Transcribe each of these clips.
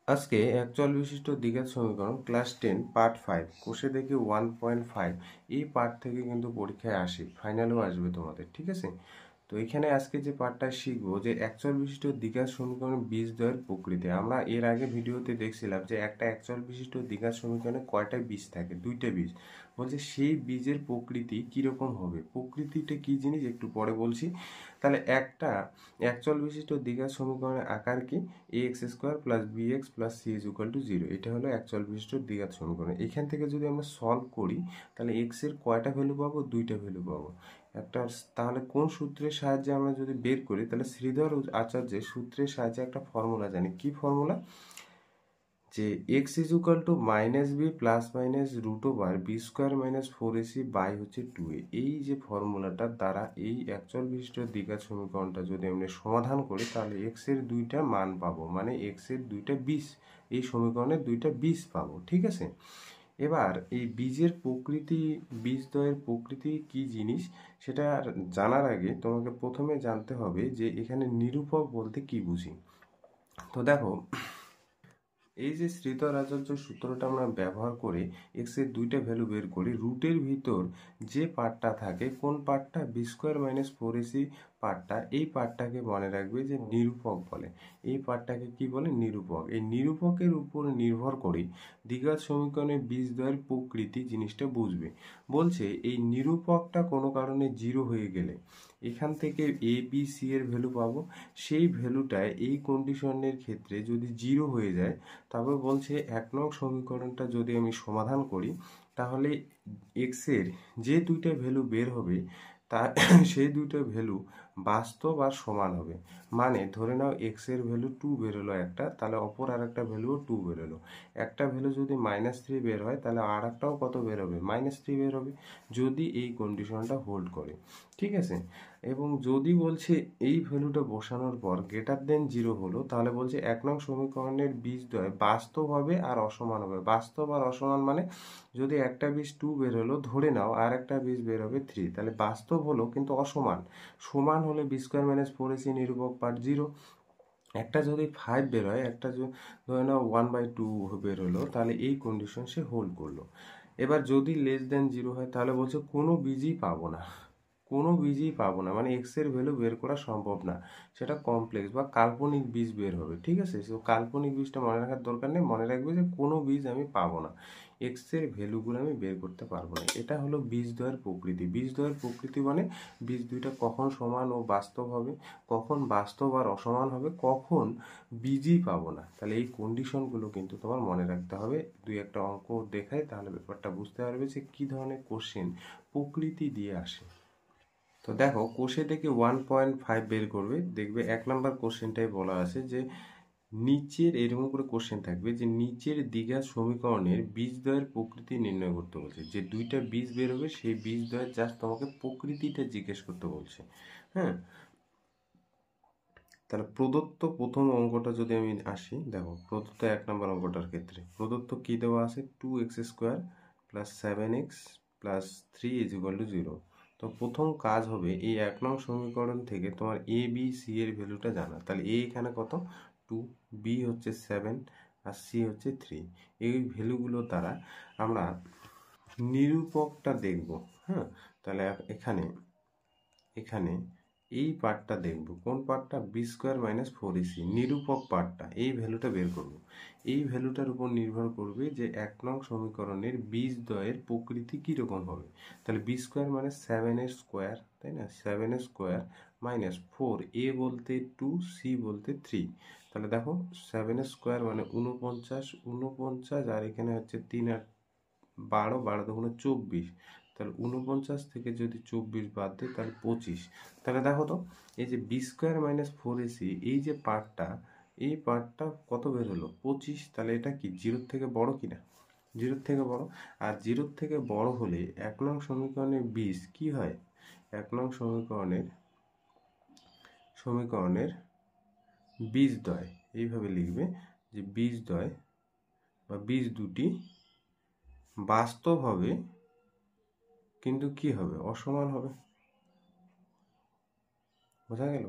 আজকে এক চল বিশিষ্ট দ্বিঘাত সমীকরণ ক্লাস 10 পার্ট 5 কোষে দেখি 1.5 এই পার্ট থেকে কিন্তু পরীক্ষায় আসে, ফাইনালেও আসবে তোমাদের, ঠিক আছে। তো এখানে আজকে যে পার্টটা শিখবো যে এক চল বিশিষ্ট দ্বিঘাত সমীকরণ বীজদ্বয়ের প্রকৃতি। আমরা এর আগে ভিডিওতে দেখছিলাম যে একটা এক চল বিশিষ্ট দ্বিঘাত সমীকরণে কয়টা বীজ থাকে, দুইটা বীজ। বলছে সেই বীজের প্রকৃতি কিরকম হবে, প্রকৃতিটা কি জিনিস একটু পরে বলছি। তাহলে একটা এক চল বিশিষ্ট দ্বিঘাত সমীকরণের আকার কি, A x square plus B x plus C is equal to zero. এটা হলো এক চল বিশিষ্ট দ্বিঘাত সমীকরণ। এখান থেকে যদি আমরা সলভ করি তাহলে এক্স এর কয়টা ভ্যালু পাবো, দুইটা ভ্যালু পাবো। একটা, তাহলে কোন সূত্রের সাহায্যে আমরা যদি বের করি, তাহলে শ্রীধর আচার্যের সূত্রের সাহায্যে একটা ফর্মুলা জানি। কি ফর্মুলা? যে X is equal to minus B plus minus root over B square minus four AC by হচ্ছে 2a। এই যে ফর্মুলাটার দ্বারা এই একচল বিশিষ্ট দ্বিঘাত সমীকরণটা যদি আমরা সমাধান করি তাহলে এক্স এর দুইটা মান পাবো, মানে এক্স এর দুইটা বীজ, এই সমীকরণের দুইটা বীজ পাবো, ঠিক আছে। এবার এই বীজের প্রকৃতি, বীজদ্বয়ের প্রকৃতি কি জিনিস সেটা জানার আগে তোমাকে প্রথমে জানতে হবে যে এখানে নিরূপক বলতে কি বুঝি। তো দেখো, এই যে শ্রীধর আচার্য সূত্রটা আমরা ব্যবহার করে এক্স এর দুইটা ভ্যালু বের করি, রুটের ভিতর যে পার্টটা থাকে, কোন পার্টটা, B square minus four AC পার্টটা, এই পার্টটাকে মনে রাখবে যে নিরূপক বলে। এই পার্টটাকে কি বলে, নিরূপক। এই নিরূপকের উপর নির্ভর করে দ্বিঘাত সমীকরণের বীজদ্বয়ের প্রকৃতি জিনিসটা বুঝবে। বলছে এই নিরূপকটা কোনো কারণে জিরো হয়ে গেলে এখান থেকে এ বি সি এর ভ্যালু পাবো, সেই ভ্যালুটায় এই কন্ডিশনের ক্ষেত্রে যদি জিরো হয়ে যায়, তারপর বলছে এক নং সমীকরণটা যদি আমি সমাধান করি তাহলে এক্স এর যে দুইটা ভ্যালু বের হবে তা সেই দুইটা ভ্যালু বাস্তব আর সমান হবে। মানে ধরে নাও এক্স এর ভ্যালু 2 বেরোলো একটা, তাহলে অপর আর একটা ভ্যালুও 2 বেরোলো। একটা ভ্যালু যদি -3 বের হয় তাহলে আর একটাও কত বের হবে, -3 বের হবে, যদি এই কন্ডিশনটা হোল্ড করে, ঠিক আছে। এবং যদি বলছে এই ভ্যালুটা বসানোর পর গ্রেটার দেন জিরো হলো, তাহলে বলছে এক নং সমীকরণের বীজদ্বয় বাস্তব হবে আর অসমান হবে। বাস্তব আর অসমান মানে যদি একটা বীজ 2 বের হলো, ধরে নাও আর একটা বীজ বের হবে 3, তাহলে বাস্তব হলো কিন্তু অসমান। সমান হলে B square minus four AC নিরূপক পার্ট জিরো। একটা যদি 5 বের হয়, একটা ধরে নাও 1/2 বের হলো, তাহলে এই কন্ডিশন সে হোল্ড করলো। এবার যদি লেস দেন জিরো হয় তাহলে বলছে কোনো বীজই পাবো না, কোনো বীজই পাবো না, মানে এক্স এর ভ্যালু বের করা সম্ভব না, সেটা কমপ্লেক্স বা কাল্পনিক বীজ বের হবে, ঠিক আছে। সো কাল্পনিক বীজটা মনে রাখার দরকার নেই, মনে রাখবে যে কোনো বীজ আমি পাবো না, এক্স এর ভ্যালুগুলো আমি বের করতে পারবো না। এটা হলো বীজদ্বয়ের প্রকৃতি। বীজদ্বয়ের প্রকৃতি মানে বীজ দুইটা কখন সমান ও বাস্তব হবে, কখন বাস্তব আর অসমান হবে, কখন বীজই পাবো না। তাহলে এই কন্ডিশনগুলো কিন্তু তোমার মনে রাখতে হবে। দুই একটা অঙ্ক দেখায় তাহলে ব্যাপারটা বুঝতে পারবে যে কি ধরনের কোশ্চেন প্রকৃতি দিয়ে আসে। তো দেখো, কোষে থেকে 1.5 বের করবে, দেখবে 1 নম্বর কোশ্চেনটাই বলা আছে যে নিচের, এরকম করে কোশ্চেন থাকবে যে নিচের দ্বিঘাত সমীকরণের বীজদ্বয়ের প্রকৃতি নির্ণয় করতে বলছে। যে দুইটা বীজ বের হবে সেই বীজদ্বয়ের জাস্ট তোমাকে প্রকৃতিটা জিজ্ঞেস করতে বলছে, হ্যাঁ। তাহলে প্রদত্ত প্রথম অঙ্কটা যদি আমি আসি, দেখো প্রদত্ত 1 নম্বর অঙ্কটার ক্ষেত্রে প্রদত্ত কি দেওয়া আছে, 2x² plus 7x plus 3 is equal to 0। তো প্রথম কাজ হবে এই 1 নং সমীকরণ থেকে তোমার এ বি সি এর ভ্যালুটা জানা। তাহলে এ এখানে কত, 2, বি হচ্ছে 7 আর সি হচ্ছে 3। এই ভ্যালুগুলো দ্বারা আমরা নিরূপকটা দেখব, হ্যাঁ। তাহলে এখানে এখানে এই পার্টটা দেখব, কোন পার্টটা, B square minus four AC নিরূপক পার্টটা, এই ভ্যালুটা বের করব। এই ভ্যালুটার উপর নির্ভর করবে যে 1 নং সমীকরণের বীজদ্বয়ের প্রকৃতি কীরকম হবে। তাহলে বি স্কোয়ার মানে 7 এর স্কোয়ার, তাই না, 7 এর স্কোয়ার মাইনাস 4, এ বলতে 2, সি বলতে 3। তাহলে দেখো 7 এর স্কোয়ার মানে 49, 49 আর এখানে হচ্ছে 3 আর 12, 12 দুগুণে 24। তাহলে 49 থেকে যদি 24 বাদ দেয় তাহলে 25। তাহলে দেখো তো এই যে B square minus four AC, এই যে পার্টটা, এই পার্টটা কত বের হলো, 25। তাহলে এটা কি জিরোর থেকে বড় কিনা, জিরোর থেকে বড়। আর জিরোর থেকে বড় হলে 1 নং সমীকরণের বীজ কি হয়, 1 নং সমীকরণের বীজদ্বয় এইভাবে লিখবে যে বীজদ্বয় বা বীজ দুটি বাস্তব হবে কিন্তু কি হবে, অসমান হবে। বোঝা গেল?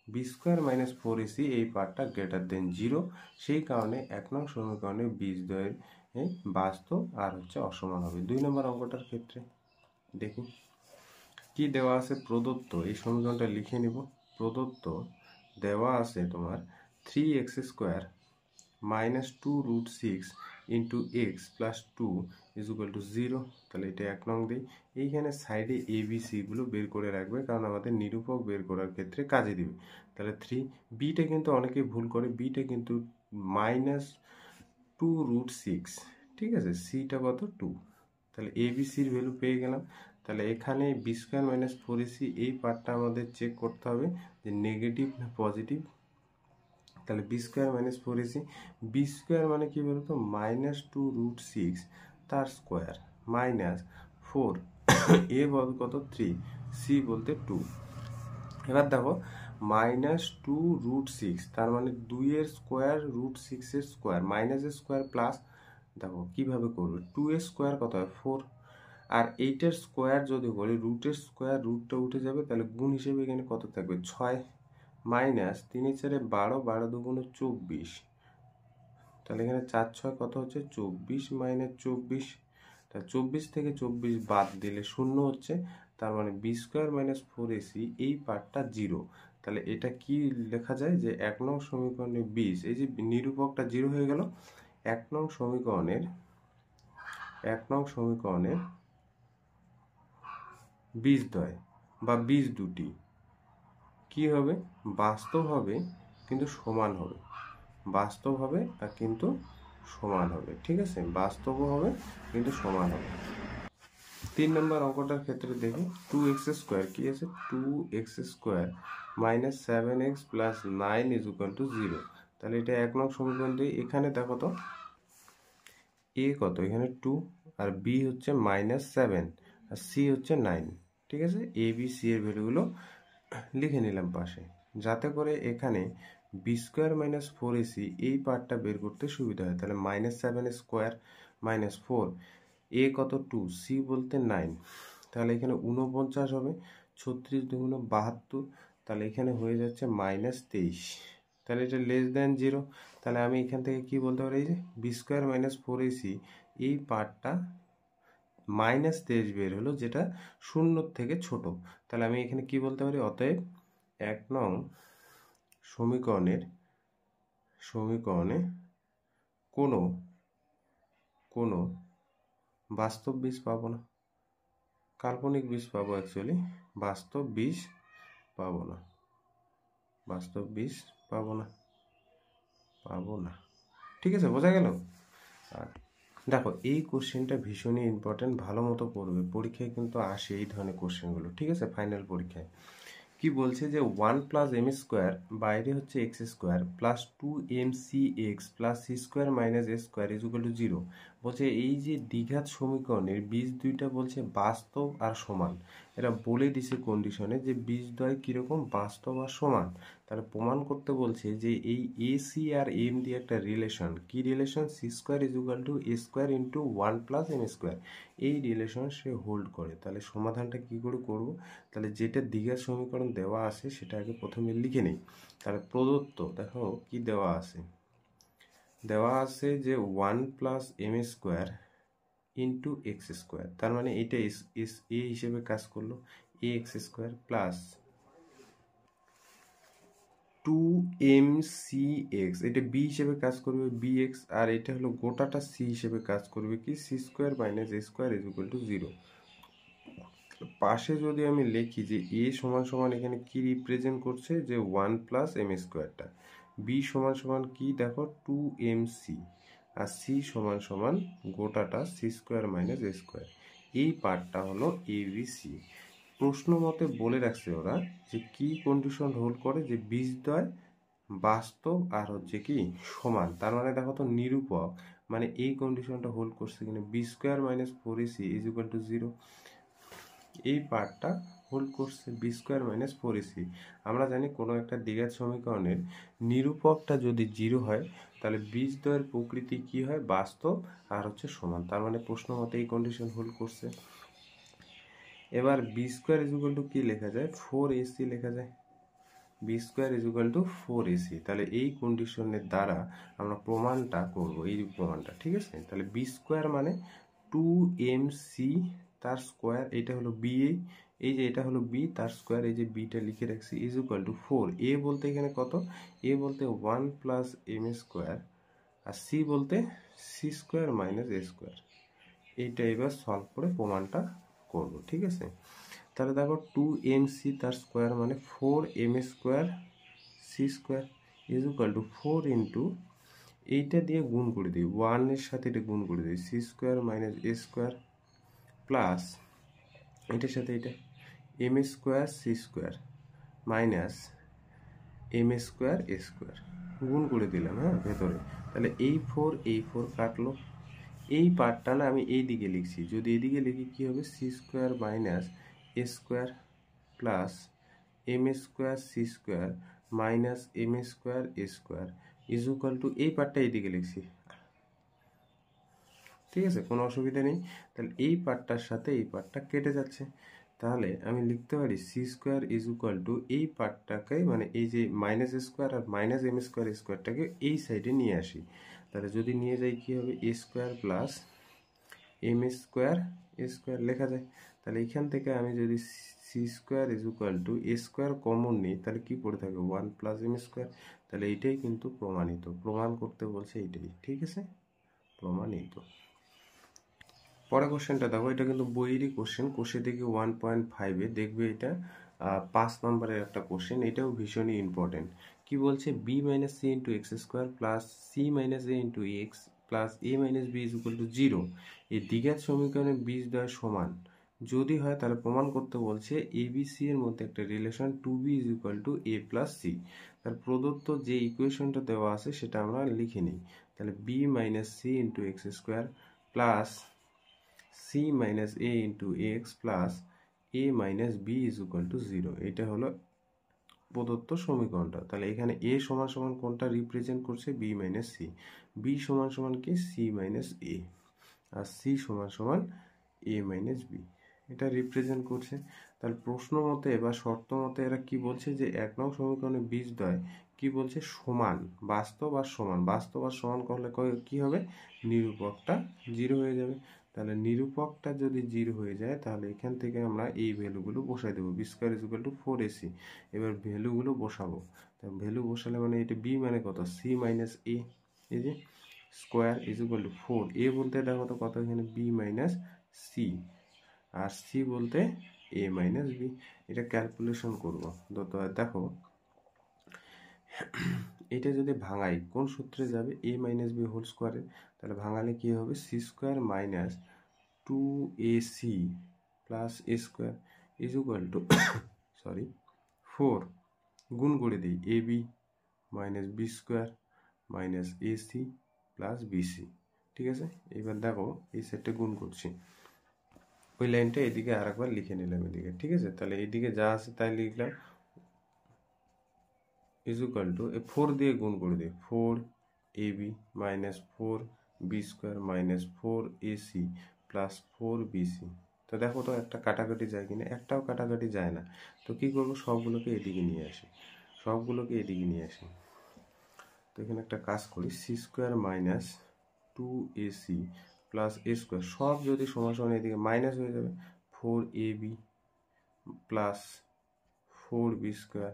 B square minus four AC এই পার্টটা গ্রেটার দেন 0, সেই কারণে 1 নং সমীকরণে বীজদ্বয়ের বাস্তব আর হচ্ছে অসমান হবে। 2 নম্বর অঙ্কটার ক্ষেত্রে দেখি কি দেওয়া আছে। প্রদত্ত, এই সমীকরণটা লিখে নিব। প্রদত্ত দেওয়া আছে তোমার 3x square minus 2√6 into x plus 2 is equal to 0। তাহলে এটা 1 নং দিই। এইখানে সাইডে এ বি সিগুলো বের করে রাখবে, কারণ আমাদের নিরূপক বের করার ক্ষেত্রে কাজে দিবে। তাহলে 3, বিটা কিন্তু অনেকেই ভুল করে, বিটা কিন্তু মাইনাস 2√6, ঠিক আছে, সিটা কত 2। তাহলে এ বি সির ভ্যালু পেয়ে গেলাম। তাহলে এখানে B square minus four AC এই পার্টটা আমাদের চেক করতে হবে যে নেগেটিভ না পজিটিভ। তাহলে B square minus four AC, B square মানে কি বলতো মাইনাস 2√6 তার স্কোয়ার মাইনাস 4, এ বল কত 3, সি বলতে 2। এবার দেখো মাইনাস 2√6 তার মানে 2 এর স্কোয়ার √6 এর স্কোয়ার মাইনাসের স্কোয়ার প্লাস, দেখো কিভাবে করবে, 2 এর স্কোয়ার কত হয় 4, আর 8 এর স্কোয়ার যদি করি রুটের স্কোয়ার রুটটা উঠে যাবে, তাহলে গুণ হিসেবে এখানে কত থাকবে 6 মাইনাস 3 4 12, 12 2 24, তাহলে এখানে 4 6 কত হচ্ছে 24 মাইনাস 24, তা 24 থেকে 24 বাদ দিলে 0 হচ্ছে, তার মানে B square minus four AC এই পার্টটা 0। তাহলে এটা কি লেখা যায় যে 1 নং সমীকরণে 20, এই যে নিরূপকটা 0 হয়ে গেল। 1 নং সমীকরণের বীজদ্বয় বা বীজ দুটি কি হবে, বাস্তব হবে কিন্তু সমান হবে, বাস্তব হবে আর কিন্তু সমান হবে, ঠিক আছে, বাস্তবও হবে কিন্তু সমান হবে। 3 নম্বর অঙ্কটার ক্ষেত্রে দেখি 2x স্কোয়ার কি আছে, 2x square minus 7x plus 9 is equal to 0। তাহলে এটা 1 নং সমীকরণ দিয়ে এখানে দেখো তো এ কত, এখানে 2 আর বি হচ্ছে মাইনাস 7 আর সি হচ্ছে 9, ঠিক আছে, এ বি সি এর ভ্যালুগুলো লিখে নিলাম পাশে, যাতে করে এখানে B square minus four AC এই পার্টটা বের করতে সুবিধা হয়। তাহলে মাইনাস 7 স্কোয়ার মাইনাস 4, এ কত 2, সি বলতে 9, তাহলে এখানে 49 হবে, 36 2 72, তাহলে এখানে হয়ে যাচ্ছে মাইনাস 23, তাহলে এটা লেস দেন 0। তাহলে আমি এখান থেকে কি বলতে পারি, এই যে B square minus four AC এই পার্টটা মাইনাস 23 বের হলো, যেটা 0 থেকে ছোট। তাহলে আমি এখানে কি বলতে পারি, অতএব 1 নং সমীকরণে কোনো বাস্তব বীজ পাবো না, কাল্পনিক বীজ পাবো, অ্যাকচুয়ালি বাস্তব বীজ পাবো না, বাস্তব বীজ পাবো না, ঠিক আছে, বোঝা গেল। আর দেখো এই কোশ্চেনটা ভীষণই ইম্পর্টেন্ট, ভালো মতো পড়বে, পরীক্ষায় কিন্তু আসে এই ধরনের কোশ্চেনগুলো, ঠিক আছে, ফাইনাল পরীক্ষায়। কি বলছে যে 1 প্লাস এম স্কোয়ার বাইরে হচ্ছে X square plus 2mc(x) plus C square minus A square is equal to 0। বলছে এই যে দ্বিঘাত সমীকরণের বীজ দুইটা বলছে বাস্তব আর সমান, এরা বলে দিছে কন্ডিশনে যে বীজদ্বয় কিরকম বাস্তব আর সমান। তাহলে প্রমাণ করতে বলছে যে এই এ সি আর এম দিয়ে একটা রিলেশন, কি relation, C square is equal to A square into 1 plus M square, এই রিলেশন সে হোল্ড করে। তাহলে সমাধানটা কি করে করব, তাহলে যেটা দ্বিঘাত সমীকরণ দেওয়া আছে সেটা আগে প্রথমে লিখে নেই। তাহলে প্রদত্ত দেখো কি দেওয়া আছে, দেওয়া আছে যে 1 plus M square into X square, তার মানে এটা এ হিসেবে কাজ করলো, এ এক্স স্কোয়ার প্লাস 2mc(x), এটা বি হিসেবে কাজ করবে bx, আর এটা হলো গোটাটা সি হিসেবে কাজ করবে কি C square minus A square is equal to 0। পাশে যদি আমি লিখি যে এ সমান সমান এখানে কি রিপ্রেজেন্ট করছে যে 1 প্লাস এম স্কোয়ারটা, বি সমান সমান কি দেখো 2mc, আর সি সমান সমান গোটাটা C square minus A square, এই পার্টটা হলো এবিসি। প্রশ্ন মতে বলে রাখছে ওরা যে কি কন্ডিশন হোল্ড করে, যে বীজদ্বয় বাস্তব আর হচ্ছে কি সমান, তার মানে দেখো তো নিরূপক, মানে এই কন্ডিশনটা হোল্ড করছে কিনা, B square minus four AC is equal to 0, এই পার্টটা হোল্ড করছে B square minus four AC. আমরা জানি কোনো একটা দ্বিঘাত সমীকরণের নিরূপকটা যদি 0 হয় তাহলে বীজদ্বয়ের প্রকৃতি কি হয়, বাস্তব আর হচ্ছে সমান, তার মানে প্রশ্ন মতে এই কন্ডিশন হোল্ড করছে। এবার B square is equal to কি লেখা যায়, 4ac লেখা যায়, B square is equal to 4ac। তাহলে এই কন্ডিশনের দ্বারা আমরা প্রমাণটা করব, এই প্রমাণটা, ঠিক আছে। তাহলে বি স্কোয়ার মানে 2mc তার স্কোয়ার, এটা হলো বি, এই যে এটা হলো বি তার স্কোয়ার, এই যে বিটা লিখে রাখছি, ইজ ইকুয়াল টু 4। এ বলতে এখানে কত, এ বলতে 1 প্লাস এম স্কোয়ার, আর সি বলতে c square minus A square. এইটা এবার সলভ করে প্রমাণটা করব, ঠিক আছে। তাহলে দেখো 2mc তার স্কোয়ার মানে 4m square C square is equal to 4 into, এইটা দিয়ে গুণ করে দিই, 1 এর সাথে এটা গুণ করে দিই, C square minus A square plus এটার সাথে এটা M square C square minus M square A square গুণ করে দিলাম, হ্যাঁ, ভেতরে। তাহলে এই 4 কাটলো, এই পার্টটা না আমি এই দিকে লিখছি, যদি এইদিকে লিখি কি হবে, C square minus A square plus M square C square minus M square A square is equal to, এই পার্টটা এইদিকে লিখছি, ঠিক আছে, কোনো অসুবিধা নেই। তাহলে এই পার্টটার সাথে এই পার্টটা কেটে যাচ্ছে, তাহলে আমি লিখতে পারি C square is equal to, এই পার্টটাকে মানে এই যে মাইনাস স্কোয়ার আর মাইনাস এম স্কোয়ার স্কোয়ারটাকে এই সাইডে নিয়ে আসি, তাহলে যদি নিয়ে যাই কি হবে, এ square plus M square A square লেখা যায়। তাহলে এখান থেকে আমি যদি C square is equal to A square common নিই, তাহলে কি পড়ে থাকে, 1 প্লাস এম স্কোয়ার। তাহলে এইটাই কিন্তু প্রমাণিত, প্রমাণ করতে বলছে এইটাই, ঠিক আছে, প্রমাণিত। পরের কোশ্চেনটা দেখো, এটা কিন্তু বইয়েরই কোশ্চেন, কোষে দেখি 1.5-এ দেখবে, এটা 5 নম্বরের একটা কোশ্চেন, এটাও ভীষণই ইম্পর্টেন্ট। কি বলছে, B minus C into X square plus C minus A into x plus A minus B is equal to 0 এই দ্বিঘাত সমীকরণের বীজদ্বয় সমান যদি হয়, তাহলে প্রমাণ করতে বলছে এ বি সি এর মধ্যে একটা relation 2b is equal to A plus C. তার প্রদত্ত যে ইকুয়েশনটা দেওয়া আছে সেটা আমরা লিখে নিই। তাহলে B minus C into X square plus C minus A into x plus A minus B is equal to 0, এটা হলো প্রদত্ত সমীকরণটা। তাহলে এখানে এ সমান সমান কোনটা রিপ্রেজেন্ট করছে, বি মাইনাস সি, বি সমান সমান কি, সি মাইনাস এ, আর সি সমান সমান এ মাইনাস বি, এটা রিপ্রেজেন্ট করছে। তাহলে প্রশ্ন মতে বা শর্ত মতে এরা কি বলছে, যে 1 নং সমীকরণে বীজদ্বয় কি বলছে, সমান, বাস্তব আর সমান, বাস্তব আর সমান করলে কি হবে, নিরূপকটা 0 হয়ে যাবে। তাহলে নিরূপকটা যদি 0 হয়ে যায়, তাহলে এখান থেকে আমরা এই ভ্যালুগুলো বসাই দেবো, B square is equal to 4ac। এবার ভ্যালুগুলো বসাবো, ভ্যালু বসালে মানে এটা বি মানে কত, সি মাইনাস এ, এই যে স্কোয়ার ইজ ইকুয়াল টু 4, এ বলতে দেখো তো কত, এখানে বি মাইনাস সি, আর সি বলতে এ মাইনাস বি। এটা ক্যালকুলেশন করবো, দেখো এটা যদি ভাঙাই কোন সূত্রে যাবে, এ মাইনাস বি হোল স্কোয়ারে, তাহলে ভাঙালে কি হবে, C square minus 2ac plus A square is equal to 4 গুণ করে দিই, A B minus B square minus AC plus BC, ঠিক আছে। এবার দেখো এই সেটটা গুণ করছি, ওই লাইনটা এদিকে আর একবার লিখে নিলাম এদিকে, ঠিক আছে। তাহলে এইদিকে যা আছে তাই লিখলাম, ইজ ইকুয়াল টু 4 দিয়ে গুণ করে দিই, 4ab minus 4b square minus 4ac plus 4bc। তো দেখো তো একটা কাটাকাটি যায় কিনা, একটাও কাটাকাটি যায় না। তো কি করব, সবগুলোকে এদিকে নিয়ে আসি, সবগুলোকে এদিকে নিয়ে আসি। তো এখানে একটা কাজ করি, C square minus 2ac plus এ স্কোয়ার, সব যদি সমান সমান এদিকে মাইনাস হয়ে যাবে, 4ab plus 4b square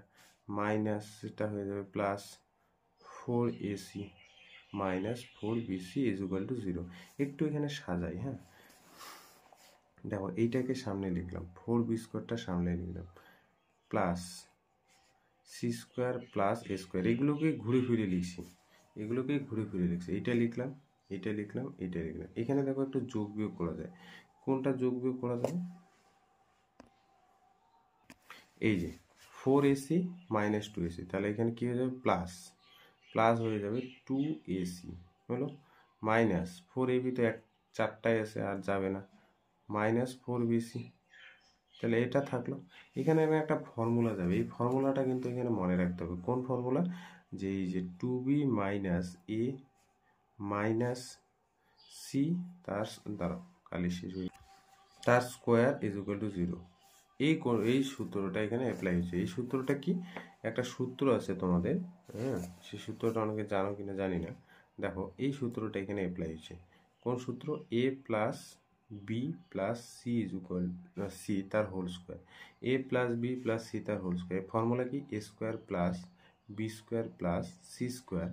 minus সেটা হয়ে যাবে plus 4ac minus 4bc is equal to 0। একটু এখানে সাজাই, হ্যাঁ, দেখো এইটাকে সামনে লিখলাম, 4b স্কোয়ারটা সামনে লিখলাম, প্লাস সি স্কোয়ার প্লাস এ স্কোয়ার, এগুলোকে ঘুরে ফিরে লিখছি, এগুলোকে ঘুরে ফিরে লিখছি, এইটা লিখলাম, এইটা লিখলাম, এইটা লিখলাম। এখানে দেখো একটু যোগ বিয়োগ করা যায়, কোনটা যোগ বিয়োগ করা যাবে, এই যে 4ac মাইনাস 2ac, তাহলে এখানে কি হয়ে যাবে, প্লাস প্লাস হয়ে যাবে 2ac হলো, মাইনাস 4ab তো 4টাই আছে আর যাবে না, মাইনাস 4bc, তাহলে এটা থাকলো। এখানে আমি একটা ফর্মুলা যাবে, এই ফর্মুলাটা কিন্তু এখানে মনে রাখতে হবে, কোন ফর্মুলা, যে এই যে 2b minus a minus C তার দ্বারা কালি শেষ হয়ে তার স্কোয়ার ইজ ইকুয়াল টু 0, এই সূত্রটা এখানে অ্যাপ্লাই হচ্ছে। এই সূত্রটা কি, একটা সূত্র আছে তোমাদের, হ্যাঁ, সেই সূত্রটা অনেকে জানো কিনা জানি না। দেখো এই সূত্রটা এখানে অ্যাপ্লাই হচ্ছে। কোন সূত্র? A plus B plus C is equal C তার whole square. A plus B plus C তার হোল স্কোয়ার। ফর্মুলা কি? A square plus B square plus C square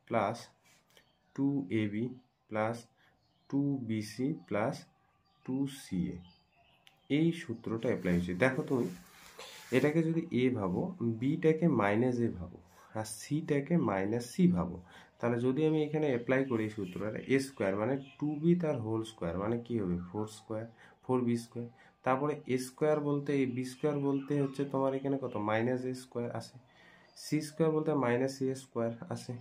plus 2ab plus 2bc plus 2ca। এই সূত্রটা apply হচ্ছে। দেখো তুমি এটাকে যদি এ ভাবো, বিটাকে মাইনাস এ ভাবো, আর সিটাকে মাইনাস সি ভাবো, তাহলে যদি আমি এখানে অ্যাপ্লাই করি এই সূত্রটা, এ স্কোয়ার মানে 2b তার হোল স্কোয়ার মানে কি হবে? 4 স্কোয়ার, 4b স্কোয়ার। তারপরে এ স্কোয়ার বলতে এই বি স্কোয়ার বলতে হচ্ছে তোমার এখানে কত? মাইনাস এ স্কোয়ার আছে। সি স্কোয়ার বলতে মাইনাস এ স্কোয়ার আছে।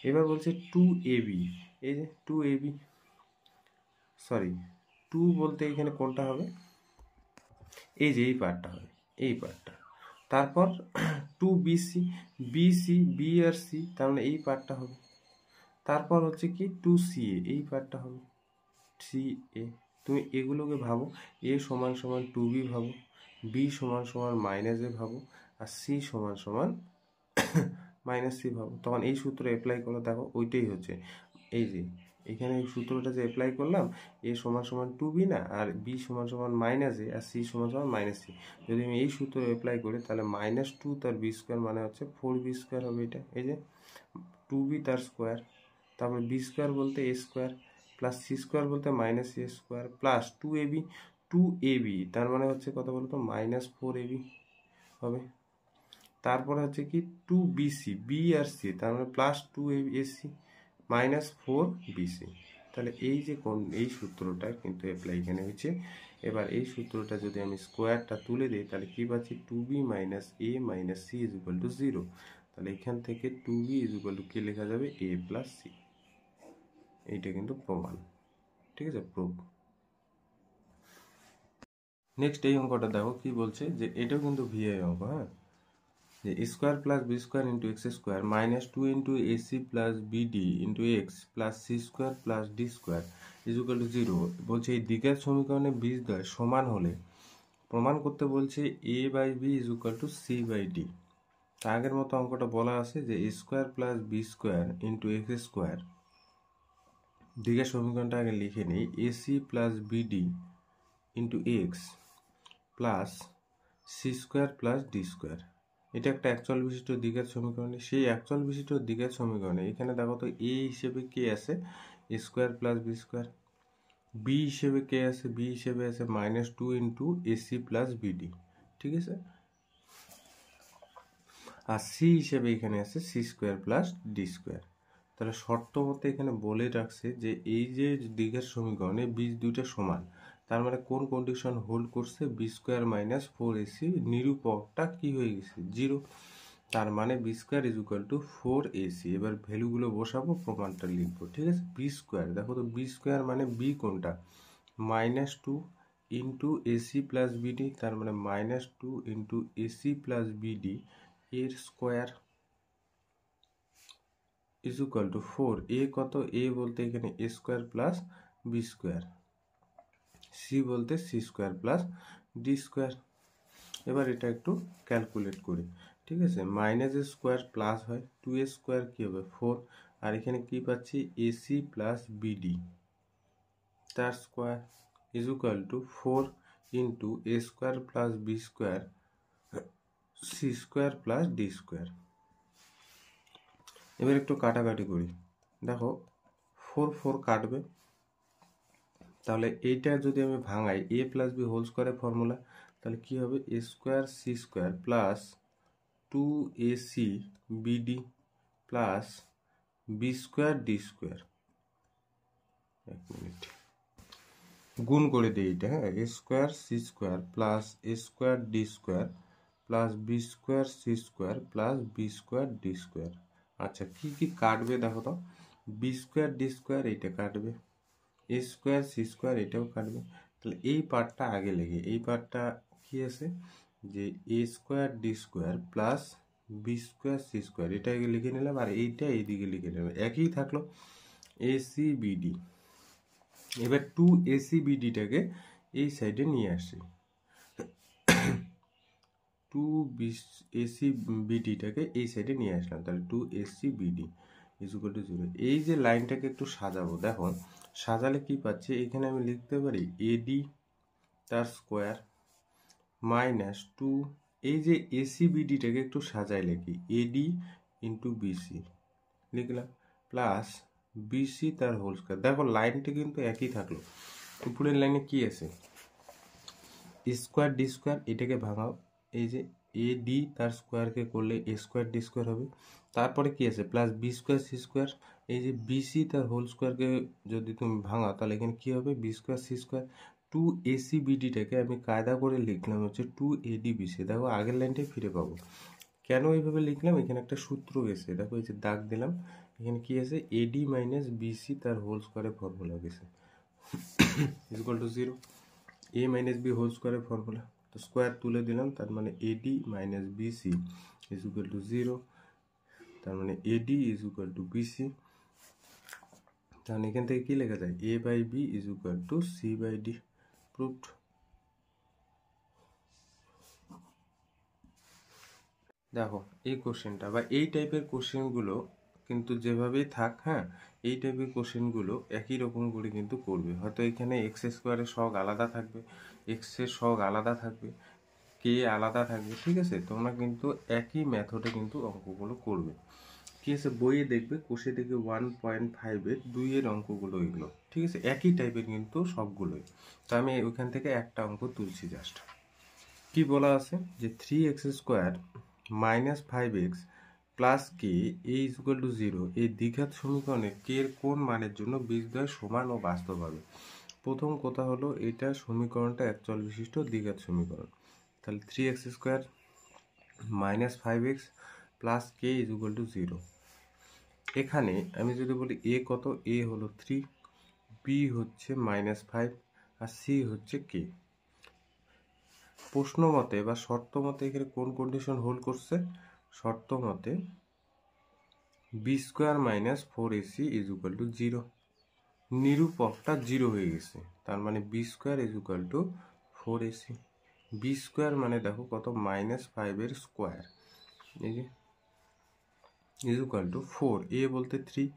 এবার বলছে 2ab, এই যে 2ab, সরি 2 বলতে এখানে কোনটা হবে? এই যে এই পার্টটা হবে, এই পার্টটা। তারপর 2bc, বিসি বি আর সি, তার মানে এই পার্টটা হবে। তারপর হচ্ছে কি 2ca, এই পার্টটা হবে সি এ। তুমি এগুলোকে ভাবো, এ সমান সমান 2b ভাবো, বি সমান সমান মাইনাস এ ভাবো, আর সি সমান সমান মাইনাস সি ভাবো। তখন এই সূত্র অ্যাপ্লাই করলে দেখো ওইটাই হচ্ছে। এই যে এখানে এই সূত্রটা যে অ্যাপ্লাই করলাম, এ সমান সমান 2b না, আর বি সমান সমান মাইনাস এ, আর সি সমান সমান মাইনাস সি। যদি আমি এই সূত্র অ্যাপ্লাই করি তাহলে -2 তার বি স্কোয়ার মানে হচ্ছে 4b স্কোয়ার হবে। এটা এই যে 2b তার স্কোয়ার, তারপর বি স্কোয়ার বলতে এ স্কোয়ার, প্লাস সি স্কোয়ার বলতে minus A square, plus 2ab তার মানে হচ্ছে কত বলতো? -4ab হবে। তারপরে হচ্ছে কি 2bc, বি আর সি, তার মানে প্লাস 2ac -4bc। তাহলে এই যে কোন এই সূত্রটা কিন্তু অ্যাপ্লাই এখানে হয়েছে। এবার এই সূত্রটা যদি আমি স্কোয়ারটা তুলে দিই তাহলে কি পাচ্ছি? 2b minus a minus c is equal to 0। তাহলে এখান থেকে 2b ইজ ইকুয়াল টু কি লেখা যাবে? a plus c। এইটা কিন্তু প্রমাণ, ঠিক আছে, প্রুফ। নেক্সট এই অঙ্কটা দেখো কি বলছে, যে এটাও কিন্তু ভিআই অঙ্ক, হ্যাঁ, যে square plus B square into X square -2 into AC plus BD into x plus C square plus D square is equal to 0। বলছে এই দিকের সমীকরণে বীজদ্বয় সমান হলে প্রমাণ করতে বলছে A by B is equal to C by D. আগের মতো অঙ্কটা বলা আছে যে square plus B square into X square, দিকের সমীকরণটা আগে লিখে নিই, AC plus BD into x plus C square plus D square. এটা একটা একচল বিশিষ্ট দিকের সমীকরণে। সেই একচল বিশিষ্ট দিকের সমীকরণে এখানে দেখো তো এ হিসেবে কে আছে? A square plus B square. B হিসেবে কে আছে? বি হিসেবে আছে -2 ইন্টু এসি প্লাস বিডি, ঠিক আছে। আর সি হিসেবে এখানে আছে C square plus D square. তাহলে শর্ত মতো এখানে বলে রাখছে যে এই যে দিকের সমীকরণে বীজ দুইটা সমান, তার মানে কোন কন্ডিশন হোল্ড করছে? বি স্কোয়ার -4ac নিরূপকটা কি হয়ে গেছে? 0। তার মানে B square is equal to 4ac। এবার ভ্যালুগুলো বসাবো, প্রমাণটা লিখবো, ঠিক আছে। বি স্কোয়ার, দেখো তো বি স্কোয়ার মানে বি কোনটা? -2 ইন্টু এসি প্লাস বিডি, তার মানে -2 ইন্টু এসি প্লাস বিডি এর square is equal to 4। A কত? এ বলতে এখানে a square plus B square, c বলতে c square plus D square. এবার এটা একটু ক্যালকুলেট করি, ঠিক আছে। মাইনাস এ স্কোয়ার প্লাস হয়, 2a স্কোয়ার কি হবে? 4। আর এখানে কি পাচ্ছি? এসি প্লাস বিডি তার square is equal to 4 into A square plus B square C square plus D square. এবার একটু কাটাকাটি করি, দেখো 4 4 কাটবে, তাহলে এইটা যদি আমি ভাঙাই, এ প্লাস বি হোল স্কোয়ারের ফর্মুলা, তাহলে কি হবে? এ square C square plus 2ac b d plus B square d square. এক মিনিট গুণ করে দিই এটা, হ্যাঁ, a square C square plus A square d square plus B square C square plus B square d square. আচ্ছা কি কি কাটবে দেখো তো? বি স্কোয়ার ডি স্কোয়ার এইটা কাটবে, এ স্কোয়ার সি স্কোয়ার এটাও কাটবে। তাহলে এই পার্টটা আগে লেগে, এই পার্টটা কি আছে? যে a square d square plus B square C square, এটা আগে লিখে নিলাম, আর এইটা এইদিকে লিখে নিলাম, একই থাকলো। এসি বিডি, এবার 2ac বিডিটাকে এই সাইডে নিয়ে আসি, টু এসি বিডিটাকে এই সাইডে নিয়ে আসলাম, তাহলে two AC BD is equal to 0। এই যে লাইনটাকে একটু সাজাবো, দেখো সাজালে কি পাচ্ছি, এখানে আমি লিখতে পারি এডি তার স্কোয়ার মাইনাস টু, এই যে এসি বিডিটাকে একটু সাজাই লিখি এডি ইন্টু বিসি লিখলাম, প্লাস বিসি তার হোল স্কোয়ার। দেখো লাইনটা কিন্তু একই থাকলো, উপরের লাইনে কি আছে স্কোয়ার ডি স্কোয়ার, এটাকে ভাঙাও, এই যে এ ডি তার স্কোয়ারকে করলে এ স্কোয়ার ডি স্কোয়ার হবে, তারপরে কি আছে plus B square C square, এই যে বিসি তার হোল স্কোয়ারকে যদি তুমি ভাঙাও তাহলে এখানে কি হবে b square C square. Two a c বিডিটাকে আমি কায়দা করে লিখলাম হচ্ছে টু এডি বিসি। দেখো আগের লাইনটাই ফিরে পাবো। কেন এইভাবে লিখলাম, এখানে একটা সূত্র গেছে, দেখো এই যে দাগ দিলাম, এখানে কি আছে এডি মাইনাস বিসি তার হোল স্কোয়ারের ফর্মুলা গেছে equal to 0, a minus b whole স্কোয়ারের ফর্মুলা, তো স্কোয়ার তুলে দিলাম, তার মানে a d minus b c is equal to 0, তার মানে a d is equal to b c. তাহলে এখান থেকে কি লেখা যায় a by B is equal to C by d, proved. দেখো এই কোশ্চেনটা বা এই টাইপের কোশ্চেনগুলো কিন্তু যেভাবেই থাক, হ্যাঁ এই টাইপের কোশ্চেনগুলো একই রকম করে কিন্তু করবে। হয়তো এখানে এক্স স্কোয়ারের সহগ আলাদা থাকবে, এক্সের সহগ আলাদা থাকবে, কে আলাদা থাকবে, ঠিক আছে। তোমরা কিন্তু একই মেথডে কিন্তু অঙ্কগুলো করবে। ঠিক আছে, বইয়ে দেখবে কোষে দেখবে 1.5-এর 2-এর অঙ্কগুলো এগুলো, ঠিক আছে, একই টাইপের কিন্তু সবগুলোই। তো আমি ওইখান থেকে একটা অঙ্ক তুলছি জাস্ট। কি বলা আছে যে 3x square minus 5x plus K A is equal to 0 এই দ্বিঘাত সমীকরণে কে এর কোন মানের জন্য বীজদ্বয় সমান ও বাস্তব হবে। প্রথম কথা হলো এটা সমীকরণটা একচল বিশিষ্ট দ্বিঘাত সমীকরণ। তাহলে 3x square minus 5x plus K is equal to 0। এখানে আমি যদি বলি এ কত, এ হলো 3, বি হচ্ছে -5 আর সি হচ্ছে কে। প্রশ্ন মতে বা শর্ত মতে এখানে কোন কন্ডিশন হোল্ড করছে, শর্ত মতে B square minus 4ac is equal to 0, নিরূপকটা 0 হয়ে গেছে, তার মানে B square is equal to 4ac। B square মানে দেখো কত -5-এর স্কোয়ার, এই যে ইজ ইকুয়াল টু 4, এ বলতে 3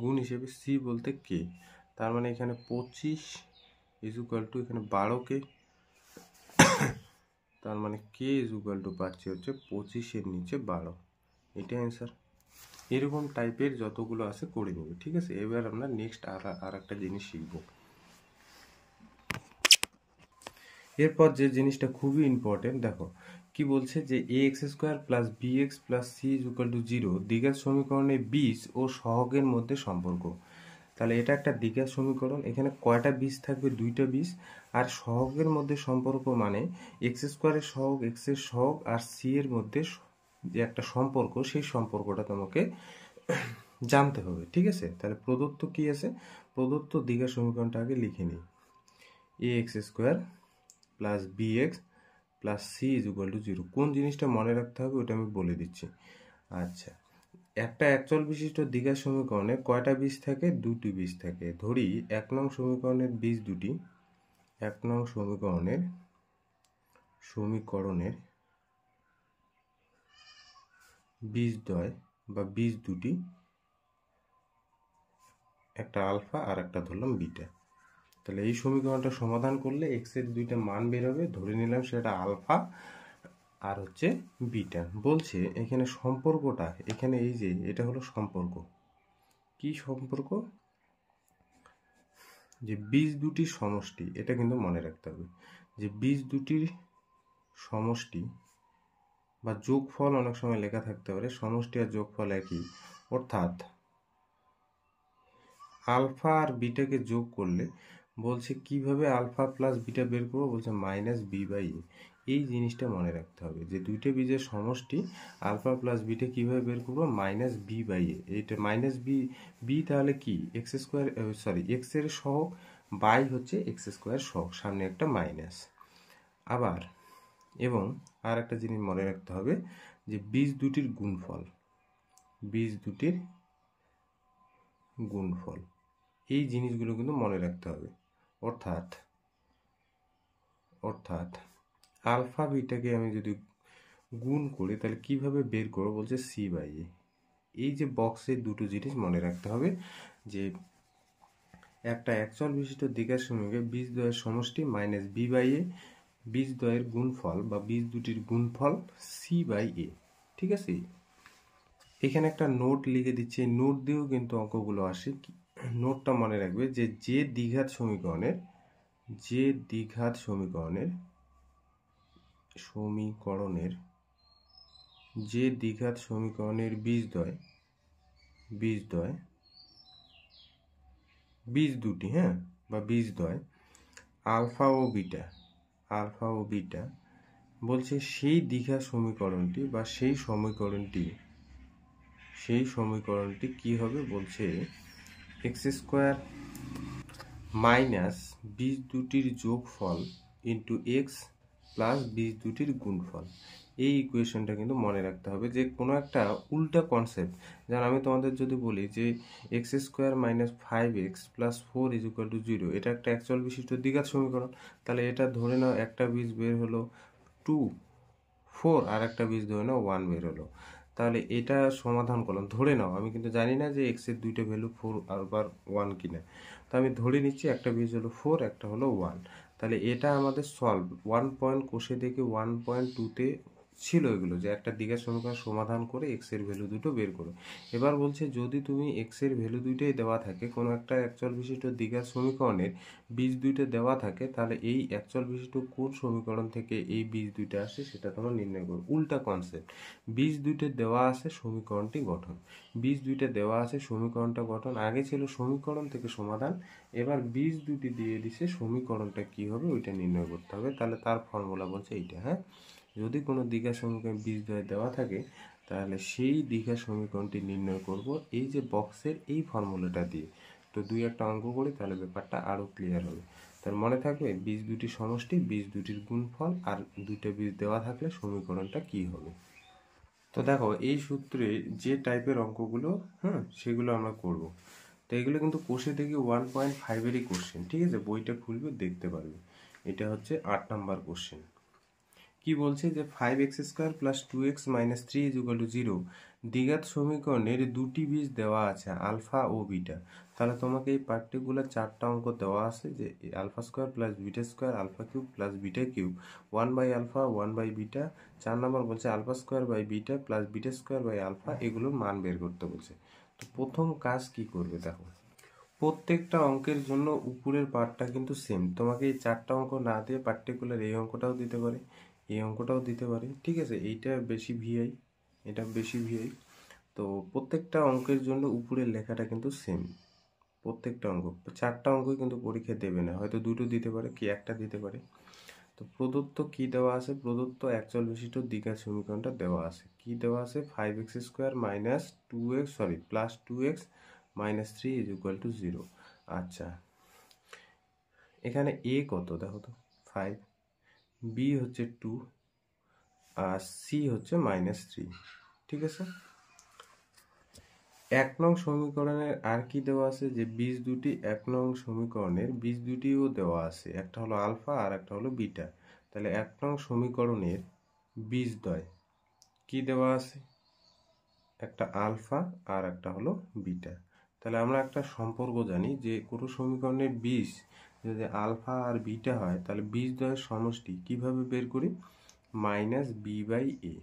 গুণ হিসেবে সি বলতে কে, তার মানে এখানে 25 ইজ ইকুয়াল টু এখানে 12কে, তার মানে কে ইজ ইকুয়াল টু পাচ্ছি হচ্ছে 25-এর নিচে 12, এটা অ্যান্সার। এরকম টাইপের যতগুলো আছে করে নেবে, ঠিক আছে। এবার আমরা নেক্সট আর একটা জিনিস শিখব। এরপর যে জিনিসটা খুবই ইম্পর্টেন্ট, দেখো কি বলছে যে a x square plus B x plus C is equal to 0 দ্বিঘাত সমীকরণে বীজ ও সহগের মধ্যে সম্পর্ক। তাহলে এটা একটা দ্বিঘাত সমীকরণ, এখানে কয়টা বীজ থাকবে, দুইটা বীজ, আর সহগের মধ্যে সম্পর্ক মানে এক্স স্কোয়ারের সহগ, এক্স এর সহগ আর সি এর মধ্যে যে একটা সম্পর্ক, সেই সম্পর্কটা তোমাকে জানতে হবে, ঠিক আছে। তাহলে প্রদত্ত কি আছে, প্রদত্ত দ্বিঘাত সমীকরণটা আগে লিখে নিই, a x square plus B x plus C is equal to 0। কোন জিনিসটা মনে রাখতে হবে ওটা আমি বলে দিচ্ছি। আচ্ছা, একটা একচল বিশিষ্ট দ্বিঘাত সমীকরণে কয়টা বীজ থাকে, দুটি বীজ থাকে। ধরি 1 নং সমীকরণের বীজ দুটি, 1 নং সমীকরণের বীজদ্বয় বা বীজ দুটি, একটা আলফা আর একটা ধরলাম বিটা। তাহলে এই সমীকরণটা সমাধান করলে এক্স এর দুইটা মান বেরোবে, ধরে নিলাম সেটা আলফা আর হচ্ছে বিটা। বলছে এখানে সম্পর্কটা, এখানে এই যে এটা হলো সম্পর্ক, কি সম্পর্ক, যে বীজ দুটির সমষ্টি, এটা কিন্তু মনে রাখতে হবে যে বীজ দুটির সমষ্টি বা যোগফল অনেক সময় লেখা থাকতে পারে, সমষ্টি আর যোগফল একই, অর্থাৎ আলফা আর বিটাকে যোগ করলে বলছে কিভাবে আলফা প্লাস বিটা বের করবো, বলছে মাইনাস বি বাই এ। এই জিনিসটা মনে রাখতে হবে যে দুইটা বীজের সমষ্টি আলফা প্লাস বিটা কিভাবে বের করবো, মাইনাস বি বাই এ। এইটা মাইনাস বি, বি তাহলে কি এক্স স্কোয়ার, সরি এক্স এর সহগ, বাই হচ্ছে এক্স স্কোয়ার সহগ, সামনে একটা মাইনাস। আবার এবং আর একটা জিনিস মনে রাখতে হবে যে বীজ দুটির গুণফল, বীজ দুটির গুণফল, এই জিনিসগুলো কিন্তু মনে রাখতে হবে। অর্থাৎ আলফা বিটাকে আমি যদি গুণ করে তাহলে কিভাবে বের করবো বলছে সি বাই এ। এই যে বক্সে দুটো জিনিস মনে রাখতে হবে, যে একটা একচল বিশিষ্ট দ্বিঘাত সমীকরণে বীজদ্বয়ের সমষ্টি মাইনাস বি বাই এ, বীজদ্বয়ের গুণফল বা বীজ দুটির গুণফল সি বাই এ। ঠিক আছে, এখানে একটা নোট লিখে দিচ্ছি, নোট দিয়েও কিন্তু অঙ্কগুলো আসে। নোটটা মনে রাখবে যে দ্বিঘাত সমীকরণের দ্বিঘাত সমীকরণের বীজ দুটি, হ্যাঁ, বা বীজদ্বয় আলফা ও বিটা বলছে সেই দ্বিঘাত সমীকরণটি বা সেই সমীকরণটি কি হবে বলছে এক্স স্কোয়ার মাইনাস বীজ দুটির যোগফল ইন্টু এক্স প্লাস বীজ দুটির গুণফল। এই ইকুয়েশনটা কিন্তু মনে রাখতে হবে, যে কোনো একটা উল্টা কনসেপ্ট। যেমন আমি তোমাদের যদি বলি যে x square minus 5x plus 4 is equal to 0, এটা একটা একচল বিশিষ্ট দ্বিঘাত সমীকরণ। তাহলে এটা ধরে নাও একটা বীজ বের হলো 2, 4, আর একটা বীজ ধরে নাও 1 বের হলো। তাহলে এটা সমাধান করলাম, ধরে নাও, আমি কিন্তু জানি না যে এক্স এর দুইটা ভ্যালু 4 আবার 1 কিনা, তো আমি ধরে নিচ্ছি একটা বীজ হলো 4, একটা হলো 1। তাহলে এটা আমাদের সলভ 1 পয়েন্ট কোষে দেখে 1.2-তে ছিল এগুলো, যে একটা দ্বিঘাত সমীকরণ সমাধান করে এক্স এর ভ্যালু দুটো বের করো। এবার বলছে যদি তুমি এক্স এর ভ্যালু দুইটাই দেওয়া থাকে, কোনো একটা একচল বিশিষ্ট দ্বিঘাত সমীকরণের বীজ দুইটা দেওয়া থাকে, তাহলে এই একচল বিশিষ্ট কোন সমীকরণ থেকে এই বীজ দুইটা আসে সেটা তোমরা নির্ণয় করো। উল্টা কনসেপ্ট, বীজ দুইটা দেওয়া আছে, সমীকরণটি গঠন। সমীকরণটা গঠন, আগে ছিল সমীকরণ থেকে সমাধান, এবার বীজ দুটি দিয়ে দিছে, সমীকরণটা কি হবে ওইটা নির্ণয় করতে হবে। তাহলে তার ফর্মুলা বলছে এইটা। হ্যাঁ, যদি কোনো দ্বিঘাত সমীকরণ বীজদ্বয় দেওয়া থাকে, তাহলে সেই দ্বিঘাত সমীকরণটি নির্ণয় করব এই যে বক্সের এই ফর্মুলাটা দিয়ে। তো দুই একটা অঙ্ক করি, তাহলে ব্যাপারটা আরও ক্লিয়ার হবে। তার মনে থাকবে বীজ দুটি সমষ্টি, বীজ দুটির গুণফল, আর দুইটা বীজ দেওয়া থাকলে সমীকরণটা কি হবে। তো দেখো, এই সূত্রে যে টাইপের অঙ্কগুলো, হ্যাঁ, সেগুলো আমরা করব। তো এগুলো কিন্তু কোষে থেকে 1.5-এরই কোশ্চেন, ঠিক আছে, বইটা খুলবে দেখতে পারবে। এটা হচ্ছে 8 নাম্বার কোশ্চেন। কি বলছে যে 5x² plus 2x minus 3 is equal to 0 দ্বিঘাত সমীকরণের দুটি বীজ দেওয়া আছে আলফা ও বিটা। তাহলে তোমাকে এই পার্টিকুলার 4টা অঙ্ক দেওয়া আছে, যে alpha square plus beta square, alpha cube plus beta cube, 1 by alpha 1 by beta. 4 নম্বর বলছে alpha square by beta plus beta square by alpha, এগুলোর মান বের করতে বলছে। তো প্রথম কাজ কি করবে দেখো, প্রত্যেকটা অঙ্কের জন্য উপরের পার্টটা কিন্তু সেম। তোমাকে এই 4টা অঙ্ক না দিয়ে পার্টিকুলার এই অঙ্কটাও দিতে পারে, এই অঙ্কটাও দিতে পারে, ঠিক আছে, এইটা বেশি ভিআই, এটা বেশি ভিআই। তো প্রত্যেকটা অঙ্কের জন্য উপরের লেখাটা কিন্তু সেম। প্রত্যেকটা অঙ্ক, 4টা অঙ্কই কিন্তু পরীক্ষা দেবে না, হয়তো দুটো দিতে পারে কি একটা দিতে পারে। তো প্রদত্ত কি দেওয়া আছে, প্রদত্ত একচল বিশিষ্ট দ্বিঘাত সমীকরণটা দেওয়া আছে। কি দেওয়া আছে, 5x² minus 2x plus 2x minus 3 is equal to 0। আচ্ছা, এখানে এ কত দেখো তো, 5, বি হচ্ছে 2, আর সি হচ্ছে -3, ঠিক আছে। 1 নং সমীকরণের আর কি দেওয়া আছে, যে বীজ দুটি 1 নং সমীকরণের বীজ দুটিও দেওয়া আছে, একটা হলো আলফা আর একটা হলো বিটা। তাহলে 1 নং সমীকরণের বীজদ্বয় কি দেওয়া আছে, একটা আলফা আর একটা হলো বিটা। তাহলে আমরা একটা সম্পর্ক জানি, যে কোনো সমীকরণের বীজ যদি আলফা আর বিটা হয়, তাহলে বীজদ্বয়ের সমষ্টি কিভাবে বের করি, মাইনাস বি বাই এ।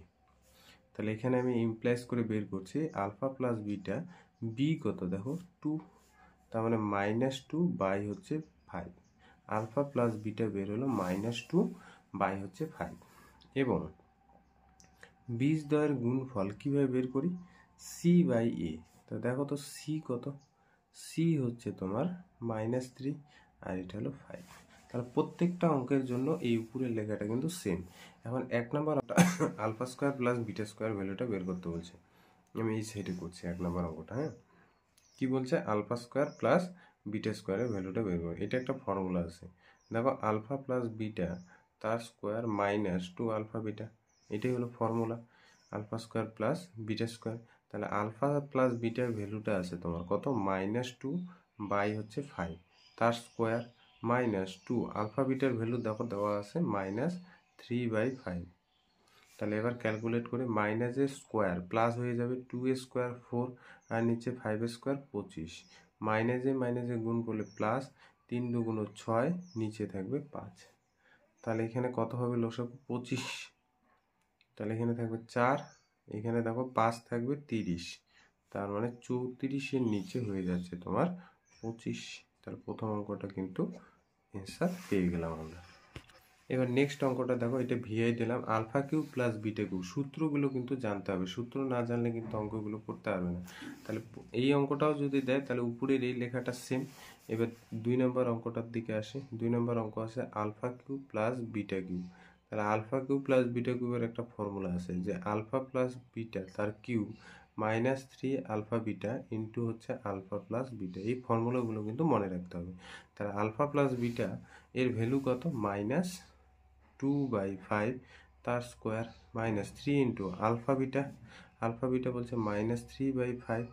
তাহলে এখানে আমি ইমপ্লাইজ করে বের করছি আলফা প্লাস বিটা, বি কত দেখো 2, তার মানে -2 বাই হচ্ছে 5। আলফা প্লাস বিটা বের হলো -2 বাই হচ্ছে 5। এবং বীজদ্বয়ের গুণফল কিভাবে বের করি, সি বাই এ। তো দেখো তো সি কত, সি হচ্ছে তোমার -3 আর এটা হলো 5। তাহলে প্রত্যেকটা অঙ্কের জন্য এই উপরের লেখাটা কিন্তু সেম। এখন 1 number alpha square plus beta square ভ্যালুটা বের করতে বলছে, আমি এই সাইডে করছি 1 নম্বর অঙ্কটা। হ্যাঁ, কি বলছে, আলফা স্কোয়ার প্লাস বিটা স্কোয়ারের ভ্যালুটা বের করে, এটা একটা ফর্মুলা আছে। দেখো আলফা প্লাস বিটা তার স্কোয়ার -2 আলফা বিটা, এটাই হলো formula, alpha square plus beta square. তাহলে আলফা প্লাস বিটার ভ্যালুটা আছে তোমার কত, -2 বাই হচ্ছে 5, তার স্কোয়ার -2 আলফা বিটার ভ্যালু দেখো দেওয়া আছে -3 বাই 5। তাহলে এবার ক্যালকুলেট করে মাইনাস এর স্কোয়ার প্লাস হয়ে যাবে 2a স্কোয়ার 4 আর নিচে 5a স্কোয়ার 25, মাইনাসে গুণ করলে প্লাস 3 দুগুণ 6, নিচে থাকবে 5। তাহলে এখানে কত হবে লসাগু 25, তাহলে এখানে থাকবে 4, এখানে দেখো 5 থাকবে 30, তার মানে 34-এর নিচে হয়ে যাচ্ছে তোমার 25। তাহলে প্রথম অঙ্কটা কিন্তু অ্যান্সার পেয়ে গেলাম আমরা। এবার নেক্সট অঙ্কটা দেখো, এটা ভিআই দিলাম alpha cube plus beta cube, সূত্রগুলো কিন্তু জানতে হবে, সূত্র না জানলে কিন্তু অঙ্কগুলো করতে পারবে না। তাহলে এই অঙ্কটাও যদি দেয় তাহলে উপরের এই লেখাটা সেম। এবার 2 নম্বর অঙ্কটার দিকে আসে। 2 নম্বর অঙ্ক আছে আলফা কিউব প্লাস বিটা কিউব। তাহলে আলফা কিউব প্লাস বিটা কিউবের একটা ফর্মুলা আছে যে আলফা প্লাস বিটা তার কিউব -3 আলফা বিটা ইন্টু হচ্ছে আলফা প্লাস বিটা। এই ফর্মুলাগুলো কিন্তু মনে রাখতে হবে। তাহলে আলফা প্লাস বিটা এর ভ্যালু কত -2/5 তার স্কোয়ার -3 ইন্টু আলফা বিটা বলছে -3/5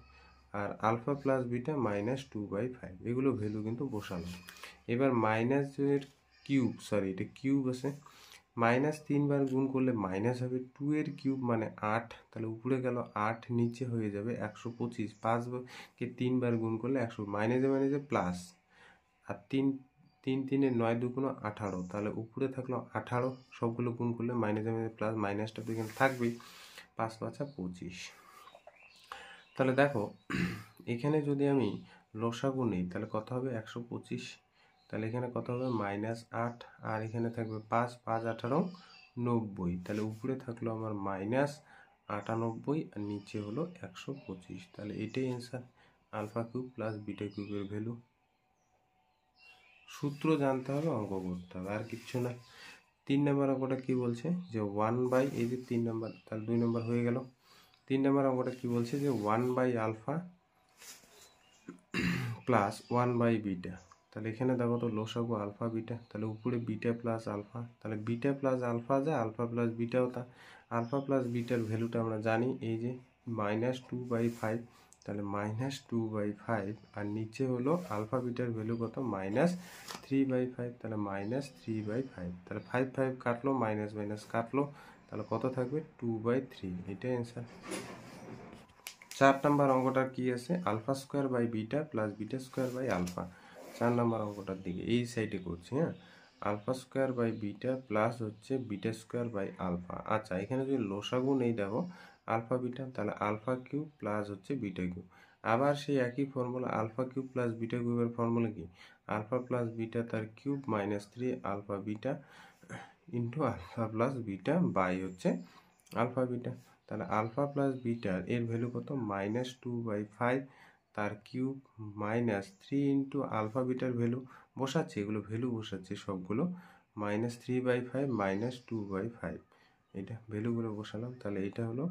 আর আলফা প্লাস বিটা -2/5, এগুলো ভ্যালু কিন্তু বসালাম। এবার মাইনাসের কিউব, সরি এটা কিউব আছে, -3 বার গুণ করলে মাইনাস হবে, 2 এর কিউব মানে 8, তাহলে উপরে গেল 8, নিচে হয়ে যাবে 125, 5কে 3 বার গুণ করলে 100, মাইনাসে প্লাস, আর 3 3 9 দুগুণ 18, তাহলে উপরে থাকলো 18, সবগুলো গুণ করলে মাইনাসে প্লাস, মাইনাসটা তো এখানে থাকবেই, 5 5 25। তাহলে দেখো এখানে যদি আমি লসাগু নেই তাহলে কত হবে 125, তাহলে এখানে কত হবে -8 আর এখানে থাকবে 5 5 18 90, তাহলে উপরে থাকলো আমার -98 আর নিচে হলো 125। তাহলে এটাই answer, alpha cube plus beta কিউবের ভ্যালু। সূত্র জানতে হবে, অঙ্ক করতে হবে, আর কিচ্ছু না। 3 নম্বর অঙ্কটা কি বলছে যে 1/, এই যে 3 নম্বর, তাহলে 2 নম্বর হয়ে গেল। 3 নম্বর অঙ্কটা কি বলছে যে 1/আলফা প্লাস 1/বিটা। তাহলে এখানে দেখো তো লসাগু আলফা বিটা, তাহলে উপরে বিটা প্লাস আলফা, তাহলে বিটা প্লাস আলফা যায়, আলফা প্লাস বিটাও তা। আলফা প্লাস বিটার ভ্যালুটা আমরা জানি, এই যে -2/5, তাহলে -2/5 আর নিচে হলো আলফা বিটার ভ্যালু কত -3/5, তাহলে -3/5, তাহলে 5 5 কাটলো, মাইনাস মাইনাস কাটলো, তাহলে কত থাকবে 2/3, এটাই অ্যান্সার। 4 নম্বর অঙ্কটার কি আছে alpha square by beta plus beta square by alpha. 4 number অঙ্কটার দিকে এই সাইডে করছি, হ্যাঁ, alpha square by beta plus হচ্ছে বিটা স্কোয়ার বাই আলফা। আচ্ছা এখানে যদি লসাগু নেই দেখো আলফা বিটা, তাহলে আলফা কিউব প্লাস হচ্ছে বিটা কিউব, আবার সেই একই formula alpha cube plus beta কিউবের ফর্মুলা কি আলফা প্লাস বিটা তার cube -3 alpha beta into alpha plus beta by হচ্ছে আলফা বিটা। তাহলে আলফা প্লাস বিটার এর ভ্যালু কত -2/5 তার কিউব -3 ইন্টু আলফা বিটার ভ্যালু বসাচ্ছি, এগুলো ভ্যালু বসাচ্ছি সবগুলো, -3/5 -2/5, এটা ভ্যালুগুলো বসালাম। তাহলে এটা হলো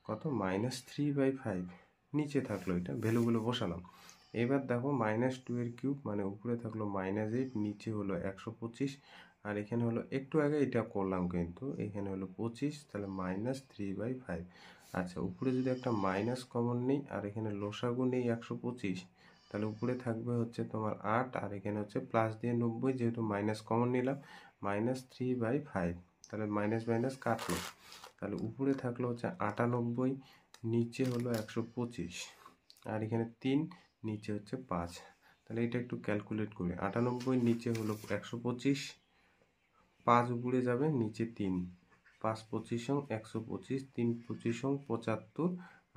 কত -3/5, নিচে থাকলো, এটা ভ্যালুগুলো বসালাম। এবার দেখো -2 এর কিউব মানে উপরে থাকলো -8, নিচে হলো 125, আর এখানে হলো একটু আগে এটা করলাম কিন্তু এখানে হলো 25, তাহলে -3/5। আচ্ছা উপরে যদি একটা মাইনাস কমন নেই আর এখানে লসাগু নেই 125, তাহলে উপরে থাকবে হচ্ছে তোমার 8 আর এখানে হচ্ছে প্লাস দিয়ে 90, যেহেতু মাইনাস কমন নিলাম -3/5, তাহলে মাইনাস মাইনাস কাটলো, তাহলে উপরে থাকলো হচ্ছে 98, নিচে হলো 125, আর এখানে 3, নিচে হচ্ছে 5। তাহলে এটা একটু ক্যালকুলেট করে 98 নিচে হলো 125, 5 উপরে যাবে, নিচে 3, 5 25 125, 3 25 75,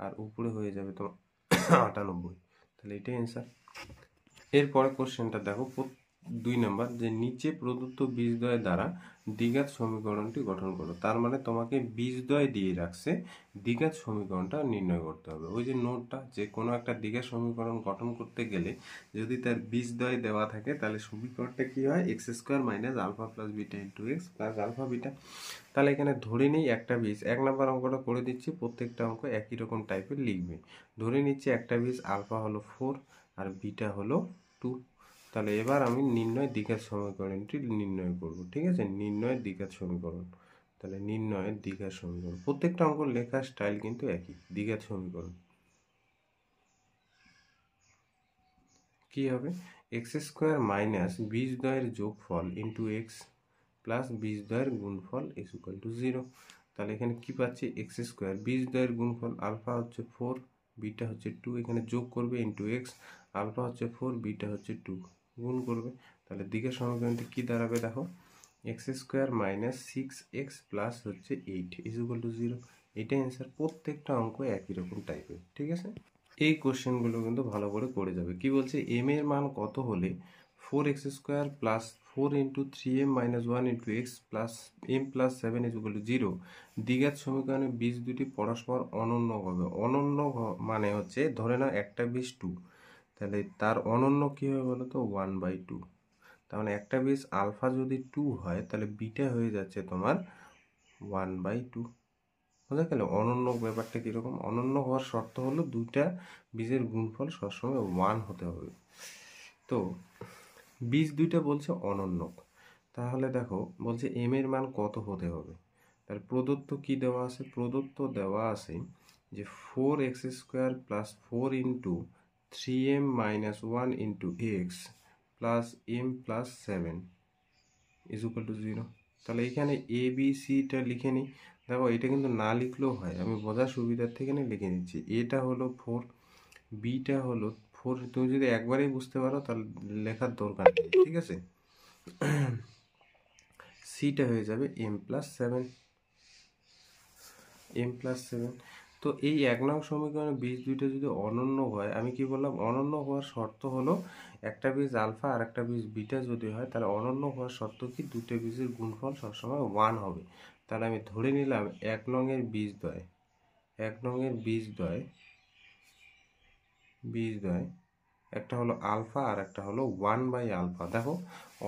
আর উপরে হয়ে যাবে তোমার 98, তাহলে এটাই অ্যান্সার। এরপরে কোশ্চেনটা দেখো 2 নম্বর, যে নিচে প্রদত্ত বীজদ্বয় দ্বারা দ্বিঘাত সমীকরণটি গঠন করো। তার মানে তোমাকে বীজদ্বয় দিয়ে রাখছে, দ্বিঘাত সমীকরণটা নির্ণয় করতে হবে। ওই যে নোটটা, যে কোনো একটা দ্বিঘাত সমীকরণ গঠন করতে গেলে যদি তার বীজদ্বয় দেওয়া থাকে তাহলে সমীকরণটা কি হয় x² - alpha plus beta into x plus alpha beta. তাহলে এখানে ধরে নিই একটা বীজ, 1 নম্বর অঙ্কটা করে দিচ্ছি, প্রত্যেকটা অঙ্ক একই রকম টাইপের লিখবে। ধরে নিচ্ছি একটা বীজ আলফা হলো 4 আর বিটা হলো 2। তাহলে এবার আমি নির্ণয় দ্বিঘাত সমীকরণটি নির্ণয় করব, ঠিক আছে, নির্ণয়ের দ্বিঘাত সমীকরণ। তাহলে নির্ণয়ের দ্বিঘাত সমীকরণ, প্রত্যেকটা অঙ্ক লেখার স্টাইল কিন্তু একই। দ্বিঘাত সমীকরণ কি হবে x² - বীজদ্বয়ের যোগফল ইন্টু এক্স প্লাস বীজদ্বয়ের গুণফল = 0। তাহলে এখানে কি পাচ্ছি এক্স স্কোয়ার, বীজদ্বয়ের গুণফল আলফা হচ্ছে 4 বিটা হচ্ছে 2, এখানে যোগ করবে ইন্টু এক্স, আলফা হচ্ছে 4 বিটা হচ্ছে 2 গুণ করবে, তাহলে দিকের সমীকরণটি কি দাঁড়াবে দেখো, x square minus 6x plus হচ্ছে 8 ইজ ইকুয়াল টু 0। এটাই অ্যান্সার। প্রত্যেকটা অঙ্ক একই রকম টাইপের, ঠিক আছে। এই কোশ্চেনগুলো কিন্তু ভালো করে করে যাবে। কি বলছে, এম এর মান কত হলে 4x² plus 4 into 3m minus 1 into x plus m plus 7 is equal to 0 দ্বিঘাত সমীকরণে বীজ দুটি পরস্পর অনন্য হবে। অনন্য মানে হচ্ছে ধরে নাও একটা বীজ 2, তাহলে তার অনন্য কী হবে বলো তো 1/2। তার মানে একটা বীজ আলফা যদি 2 হয় তাহলে বিটা হয়ে যাচ্ছে তোমার 1/2। বুঝা গেল অনন্য ব্যাপারটা কীরকম। অনন্য হওয়ার শর্ত হলো দুইটা বীজের গুণফল সবসময় 1 হতে হবে। তো বীজ দুইটা বলছে অনন্য, তাহলে দেখো বলছে এম এর মান কত হতে হবে। তাহলে প্রদত্ত কি দেওয়া আছে, প্রদত্ত দেওয়া আছে যে 4x² plus 4 into 3m minus 1 into x plus m plus 7 is equal to 0। তাহলে এখানে এ বি সিটা লিখে নিই। দেখো এটা কিন্তু না লিখলেও হয়, আমি বোঝার সুবিধার থেকে লিখে নিচ্ছি। এটা হলো 4, বিটা হলো 4, তুমি যদি একবারেই বুঝতে পারো তাহলে লেখার দরকার নেই, ঠিক আছে। সিটা হয়ে যাবে এম প্লাস 7, এম প্লাস 7। তো এই 1 নং সমীকরণে বীজ দুইটা যদি অনন্য হয়, আমি কি বললাম অনন্য হওয়ার শর্ত হলো একটা বীজ আলফা আর একটা বীজ বিটা যদি হয় তাহলে অনন্য হওয়ার শর্ত কি দুটো বীজের গুণফল সবসময় 1 হবে। তাহলে আমি ধরে নিলাম 1 নং এর বীজদ্বয়, 1 নং এর বীজদ্বয় একটা হলো আলফা আর একটা হলো 1/আলফা। দেখো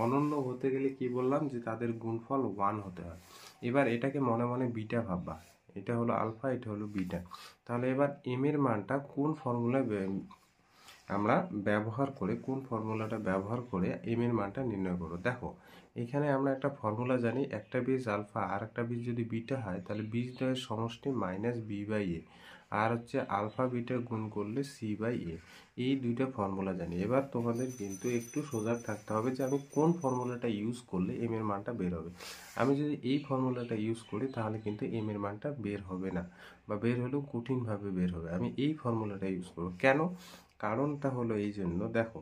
অনন্য হতে গেলে কি বললাম যে তাদের গুণফল 1 হতে হয়। এবার এটাকে মনে মনে বিটা ভাববা, এটা হলো আলফা এটা হলো বিটা। তাহলে এবার এম এর মানটা কোন ফর্মুলায় আমরা কোন ফর্মুলাটা ব্যবহার করে এম এর মানটা নির্ণয় করব। দেখো এখানে আমরা একটা ফর্মুলা জানি, একটা বীজ আলফা আর একটা বীজ যদি বিটা হয় তাহলে বীজদ্বয়ের সমষ্টি মাইনাস বি/এ, আর হচ্ছে আলফা বিটা গুণ করলে সি/এ। এই দুইটা ফর্মুলা জানি। এবার তোমাদের কিন্তু একটু সজাগ থাকতে হবে যে আমি কোন ফর্মুলাটা ইউজ করলে এম এর মানটা বের হবে। আমি যদি এই ফর্মুলাটা ইউজ করি তাহলে কিন্তু এম এর মানটা বের হবে না, বা বের হলেও কঠিনভাবে বের হবে। আমি এই ফর্মুলাটা ইউজ করব। কেন? কারণটা হলো এই জন্য, দেখো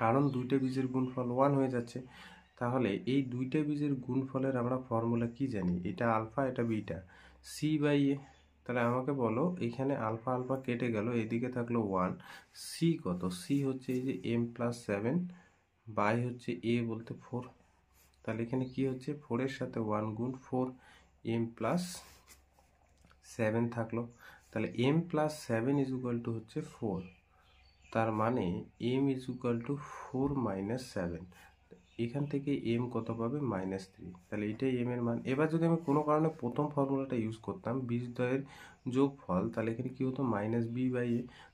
কারণ দুইটা বীজের গুণফল 1 হয়ে যাচ্ছে। তাহলে এই দুইটা বীজের গুণফলের আমরা ফর্মুলা কি জানি, এটা আলফা এটা বিটা, সি/এ। তাহলে আমাকে বলো এখানে আলফা আলফা কেটে গেল, এদিকে থাকলো 1, সি কত, সি হচ্ছে এই যে এম প্লাস 7 বাই হচ্ছে এ বলতে 4। তাহলে এখানে কি হচ্ছে 4 এর সাথে 1 গুণ 4 এম প্লাস 7 থাকলো। তাহলে m plus 7 is equal to হচ্ছে 4, তার মানে m is equal to 4 minus 7। এখান থেকে এম কত পাবে -3, তাহলে এটাই এম এর মান। এবার যদি আমি কোনো কারণে প্রথম ফর্মুলাটা ইউজ করতাম বীজদ্বয়ের যোগফল, তাহলে এখানে কি হতো -b/a।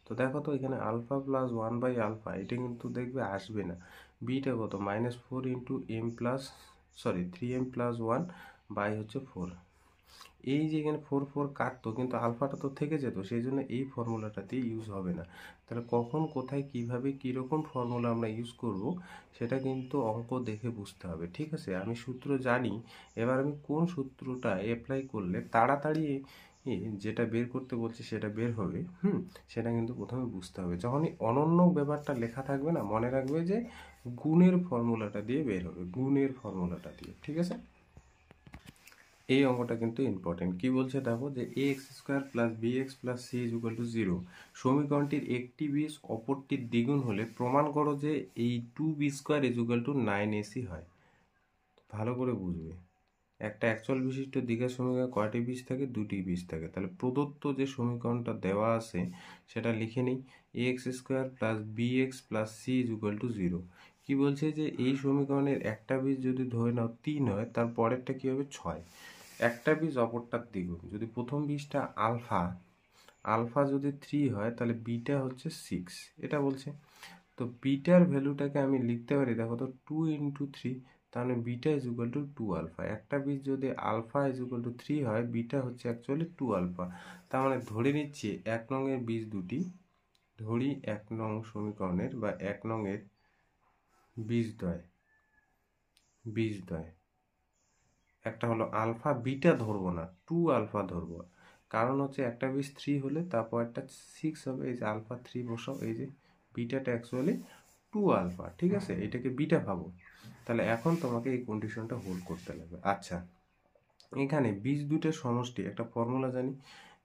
তো দেখো তো এখানে আলফা প্লাস 1/আলফা এটা কিন্তু দেখবে আসবে না। বিটা কত -4 into m plus 3m plus 1 by হচ্ছে 4। এই যে এখানে 4 কাটতো কিন্তু আলফাটা তো থেকে যেত, সেই জন্য এই ফর্মুলাটাতে ইউজ হবে না। তাহলে কখন কোথায় কিভাবে কীরকম ফর্মুলা আমরা ইউজ করব সেটা কিন্তু অঙ্ক দেখে বুঝতে হবে, ঠিক আছে। আমি সূত্র জানি, এবার আমি কোন সূত্রটা অ্যাপ্লাই করলে তাড়াতাড়ি যেটা বের করতে বলছি সেটা বের হবে, সেটা কিন্তু প্রথমে বুঝতে হবে। যখনই অনন্য ব্যাপারটা লেখা থাকবে না, মনে রাখবে যে গুণের ফর্মুলাটা দিয়ে বের হবে, গুণের ফর্মুলাটা দিয়ে, ঠিক আছে। এই অঙ্কটা কিন্তু ইম্পর্টেন্ট। কি বলছে দেখো যে ax² plus bx plus c is equal to 0 সমীকরণটির একটি বীজ অপরটির দ্বিগুণ হলে প্রমাণ করো যে এই 2b² is equal two 9ac হয়। ভালো করে বুঝবে, একটা অ্যাকচুয়াল বিশিষ্ট দ্বিঘাত সমীকরণে কয়টি বীজ থাকে, দুটি বীজ থাকে। তাহলে প্রদত্ত যে সমীকরণটা দেওয়া আছে সেটা লিখে নিই, ax² plus bx plus c is equal to 0। কি বলছে যে এই সমীকরণের একটা বীজ যদি ধরে নাও 3 হয়, তার পরেরটা কি হবে 6। একটা বীজ অপরটার দ্বিগুণ, যদি প্রথম বীজটা আলফা যদি 3 হয় তাহলে বিটা হচ্ছে 6, এটা বলছে। তো বিটার ভ্যালুটাকে আমি লিখতে পারি, দেখো তো 2 ইন্টু 3, তাহলে beta is equal to 2 alpha. একটা বীজ যদি আলফা ইজ ইকুয়াল টু 3 হয়, বিটা হচ্ছে অ্যাকচুয়ালি 2 আলফা। তার মানে ধরে নিচ্ছি 1 নং এর বীজ দুটি, ধরি 1 নং সমীকরণের বা 1 নং এর বীজদ্বয় একটা হলো আলফা বিটা ধরবো না, 2 আলফা ধরবো। কারণ হচ্ছে একটা বেস 3 হলে তারপর একটা 6 হবে, এই যে আলফা 3 বসাও, এই যে বিটাটা অ্যাকচুয়ালি 2 আলফা, ঠিক আছে, এটাকে বিটা ভাবো। তাহলে এখন তোমাকে এই কন্ডিশনটা হোল্ড করতে লাগবে। আচ্ছা, এখানে বীজ দুইটার সমষ্টি, একটা ফর্মুলা জানি,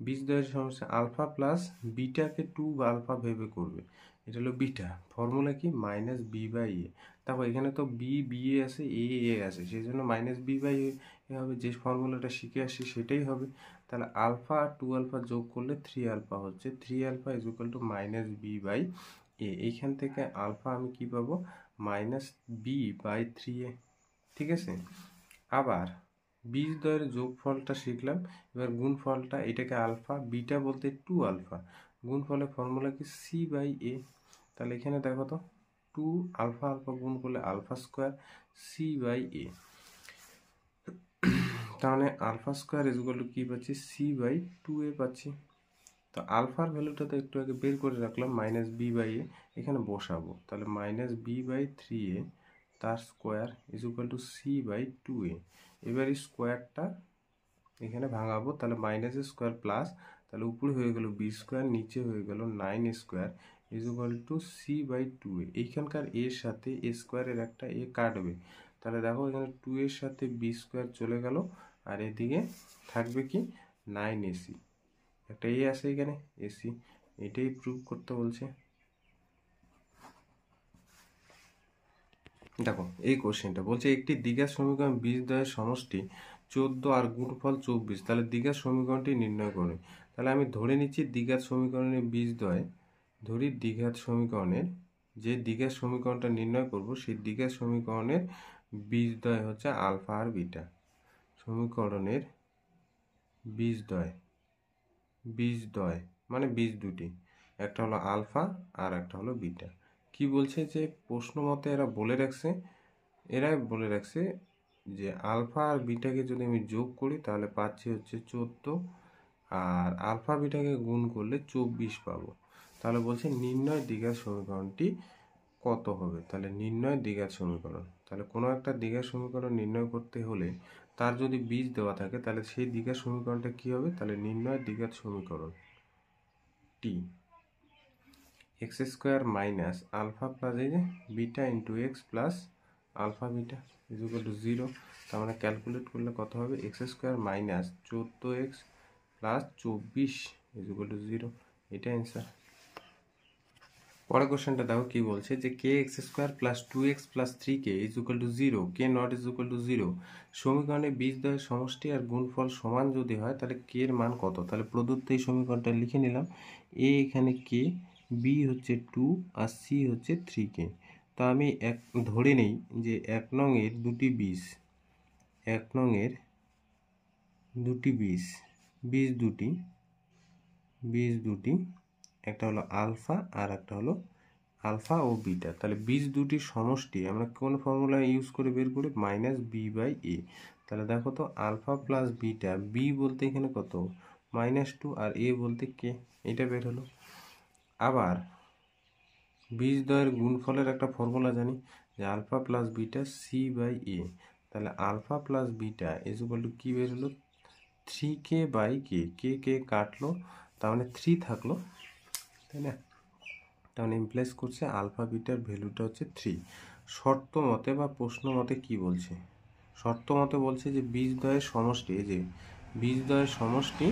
বীজ দুইটার সমষ্টি আলফা প্লাস বিটাকে 2 আলফা ভেবে করবে, এটা হলো বিটা। ফর্মুলা কি? মাইনাস বি বাই এ। তারপর এখানে তো বি বি এ আছে, এ এ আছে, সেই জন্য মাইনাস বি বাই এ হবে। যে ফর্মুলাটা শিখে আসি সেটাই হবে। তাহলে আলফা আর 2 আলফা যোগ করলে 3 আলফা হচ্ছে, 3 alpha is equal to minus b by a. এইখান থেকে আলফা আমি কি পাবো? মাইনাস বি বাই 3 এ, ঠিক আছে। আবার বীজ দ্বয়ের যোগফলটা শিখলাম, এবার গুণফলটা, এটাকে আলফা, বিটা বলতে 2 আলফা, গুণফলের ফর্মুলা কি? C by a. তাহলে এখানে দেখো তো, 2 আলফা আলফা গুণ করলে alpha square, c by a. তাহলে alpha square is equal to কি পাচ্ছি? সি বাই 2a পাচ্ছি। তো আলফার ভ্যালুটা তো একটু আগে বের করে রাখলাম, মাইনাস বি বাই এ, এখানে বসাবো। তাহলে মাইনাস বি বাই 3a তার square is equal to C by 2a। এবার এই স্কোয়ারটা এখানে ভাঙাবো, তাহলে মাইনাস স্কোয়ার প্লাস, তাহলে উপরে হয়ে গেল বি স্কোয়ার, নিচে হয়ে গেল 9 square is equal to C by 2a। এইখানকার এর সাথে এ স্কোয়ারের একটা এ কাটবে, তাহলে দেখো এখানে 2 এর সাথে বি স্কোয়ার চলে গেল, আর এদিকে থাকবে কি? 9ac। একটা এ আছে এখানে, এসি, এটাই প্রুভ করতে বলছে। দেখো এই কোশ্চেনটা বলছে একটি দ্বিঘাত সমীকরণ বীজ দ্বয়ের সমষ্টি 14 আর গুণফল 24, তাহলে দ্বিঘাত সমীকরণটি নির্ণয় করুন। তাহলে আমি ধরে নিচ্ছি দ্বিঘাত সমীকরণের বীজ দ্বয়, ধরি দ্বিঘাত সমীকরণের, যে দ্বিঘাত সমীকরণটা নির্ণয় করব সেই দ্বিঘাত সমীকরণের বীজ দ্বয় হচ্ছে আলফা আর বিটা। সমীকরণের বীজ দ্বয়, বীজ দ্বয় মানে বীজ দুটি, একটা হলো আলফা আর একটা হলো বিটা। কি বলছে যে প্রশ্ন মতে এরাই বলে রাখছে যে আলফা আর বিটাকে যদি আমি যোগ করি তাহলে পাচ্ছি হচ্ছে 14, আর আলফা বিটাকে গুণ করলে 24 পাবো। তাহলে বলছে নির্ণয় দ্বিঘাত সমীকরণটি কত হবে। তাহলে নির্ণয় দ্বিঘাত সমীকরণ, তাহলে কোনো একটা দ্বিঘাত সমীকরণ নির্ণয় করতে হলে তার যদি বীজ দেওয়া থাকে তাহলে সেই দ্বিঘাত সমীকরণটা কি হবে? তাহলে নির্ণয় দ্বিঘাত সমীকরণ টি x square minus alpha plus এই যে beta into x plus alpha beta is equal to 0। তার মানে ক্যালকুলেট করলে কত হবে? X square minus 14x plus 24 is equal to 0। এটা অ্যান্সার। পরের কোশ্চেনটা দেখো কি বলছে যে k x square plus 2x plus 3k is equal to 0, k not is equal to 0। সমীকরণে বীজদ্বয়ের সমষ্টি আর গুণফল সমান যদি হয় তাহলে কে এর মান কত? তাহলে প্রদত্ত এই সমীকরণটা লিখে নিলাম, এ এখানে কে, বি হচ্ছে 2 আর সি হচ্ছে 3k। তো আমি ধরে নেই যে 1 নং এর দুটি বীজ, 1 নং এর দুটি বীজ, বীজ দুটি, একটা হলো আলফা আর একটা হলো আলফা ও বিটা। তাহলে বীজ দুটির সমষ্টি আমরা কোন ফর্মুলা ইউজ করে বের করি? Minus b by a. তাহলে দেখো তো আলফা প্লাস বিটা, বি বলতে এখানে কত? -2, আর এ বলতে কে, এটা বের হলো। আবার বীজ দ্বয়ের গুণফলের একটা ফর্মুলা জানি যে alpha plus beta c by a. তাহলে alpha plus beta is equal to কি বের হলো? 3k বাই কে, কে কাটলো, তার মানে 3 থাকলো, তাই না? তাহলে ইমপ্লাইজ করছে আলফা বিটার ভ্যালুটা হচ্ছে 3। শর্ত মতে বা প্রশ্ন মতে কি বলছে? শর্ত মতে বলছে যে বীজদ্বয়ের সমষ্টি, এই যে বীজদ্বয়ের সমষ্টি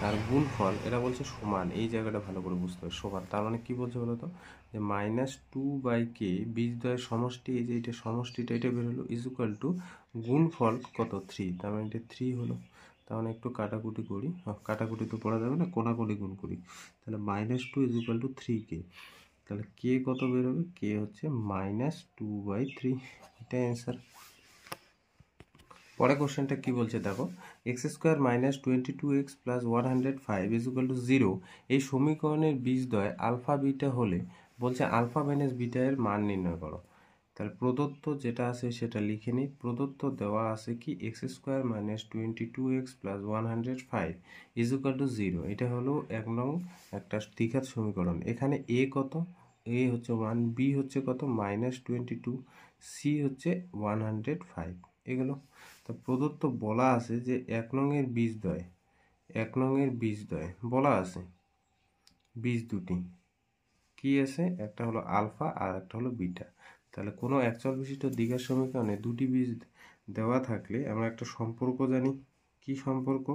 আর গুণফল এরা বলছে সমান, এই জায়গাটা ভালো করে বুঝতে হবে, সমান। তার মানে কি বলছে বলো তো, যে -2/k বীজদ্বয়ের সমষ্টি, এই যে এটা সমষ্টিটা এটা বের হলো, ইজ ইকুয়াল টু গুণফল কত? 3, তার মানে এটা 3 হলো। তাহলে একটু কাটাকুটি করি, কাটাকুটি তো পড়া যাবে না, কোনাকুনি গুণ করি। তাহলে -2 ইজ ইকুয়াল টু 3k। তাহলে কে কত বেরোবে? কে হচ্ছে -2/3, এটা অ্যান্সার। পরের কোশ্চেনটা কি বলছে দেখো, x square minus 22x plus 105 is equal to 0 এই সমীকরণের বীজদ্বয় আলফা বিটা হলে বলছে আলফা মাইনাস বিটা এর মান নির্ণয় করো। তাহলে প্রদত্ত যেটা আছে সেটা লিখে নিই। প্রদত্ত দেওয়া আছে কি x square minus 22x plus 105 is equal to 0। এটা হলো 1 নং একটা দ্বিঘাত সমীকরণ। এখানে এ কত? এ হচ্ছে 1, বি হচ্ছে কত? -22, সি হচ্ছে 105। এগুলো। তো প্রদত্ত বলা আছে যে 1 নংয়ের বীজদ্বয়, 1 নংয়ের বীজদ্বয় বলা আছে বীজ দুটি কি আছে, একটা হলো আলফা আর একটা হলো বিটা। তাহলে কোনো একচল বিশিষ্ট দ্বিঘাত সমীকরণে দুটি বীজ দেওয়া থাকলে আমরা একটা সম্পর্ক জানি। কি সম্পর্ক?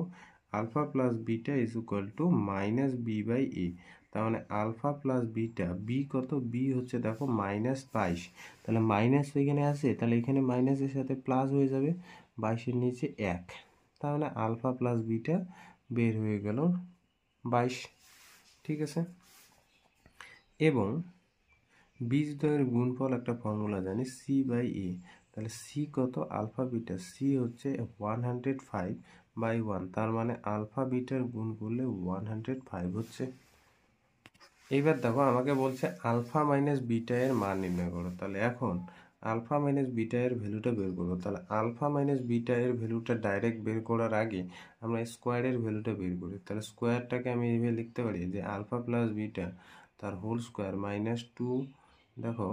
Alpha plus beta is equal to minus b by a. তার মানে আলফা প্লাস বিটা, বি কত? বি হচ্ছে দেখো -22। তাহলে মাইনাস এখানে আছে, তাহলে এখানে মাইনাসের সাথে প্লাস হয়ে যাবে, 22-এর নিচে 1। তার মানে আলফা প্লাস বিটা বের হয়ে গেল 22। ঠিক আছে। এবং বীজদ্বয়ের গুণফল একটা ফর্মুলা জানি, সি বাই এ। তাহলে সি কত? আলফা বিটা, সি হচ্ছে 105/1। তার মানে আলফা বিটার গুণ করলে 105 হচ্ছে। এইবার দেখো আমাকে বলছে আলফা মাইনাস বিটা এর মান নির্ণয় করো। তাহলে এখন আলফা মাইনাস বিটা এর ভ্যালুটা বের করবো। তাহলে আলফা মাইনাস বিটা এর ভ্যালুটা ডাইরেক্ট বের করার আগে আমরা স্কোয়ারের ভ্যালুটা বের করি। তাহলে স্কোয়ারটাকে আমি এইভাবে লিখতে পারি যে আলফা প্লাস বিটা তার হোল স্কোয়ার -2, দেখো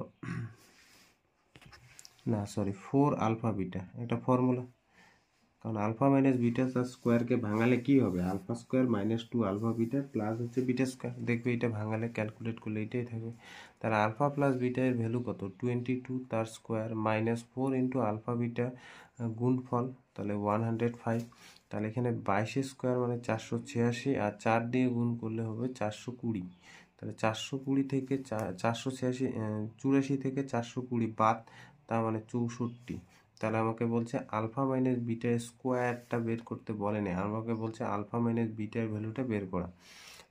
না সরি 4 আলফা বিটা, একটা ফর্মুলা। কারণ আলফা মাইনাস বিটা তার স্কোয়ারকে ভাঙালে কি হবে? Alpha square -2 alpha beta plus হচ্ছে বিটা স্কোয়ার। দেখবে এটা ভাঙালে ক্যালকুলেট করলে এটাই থাকবে। তার আলফা প্লাস বিটা এর ভ্যালু কত? 22 তার স্কোয়ার -4 ইন্টু আলফা বিটা গুণফল, তাহলে 105। তাহলে এখানে 22 স্কোয়ার মানে 486, আর 4 দিয়ে গুণ করলে হবে 420। তাহলে 420 থেকে 84 থেকে 420 বাদ, তার মানে 64। তাহলে আমাকে বলছে আলফা মাইনাস বিটা স্কোয়ারটা বের করতে বলেনি, আমাকে বলছে আলফা মাইনাস বিটার ভ্যালুটা বের করা।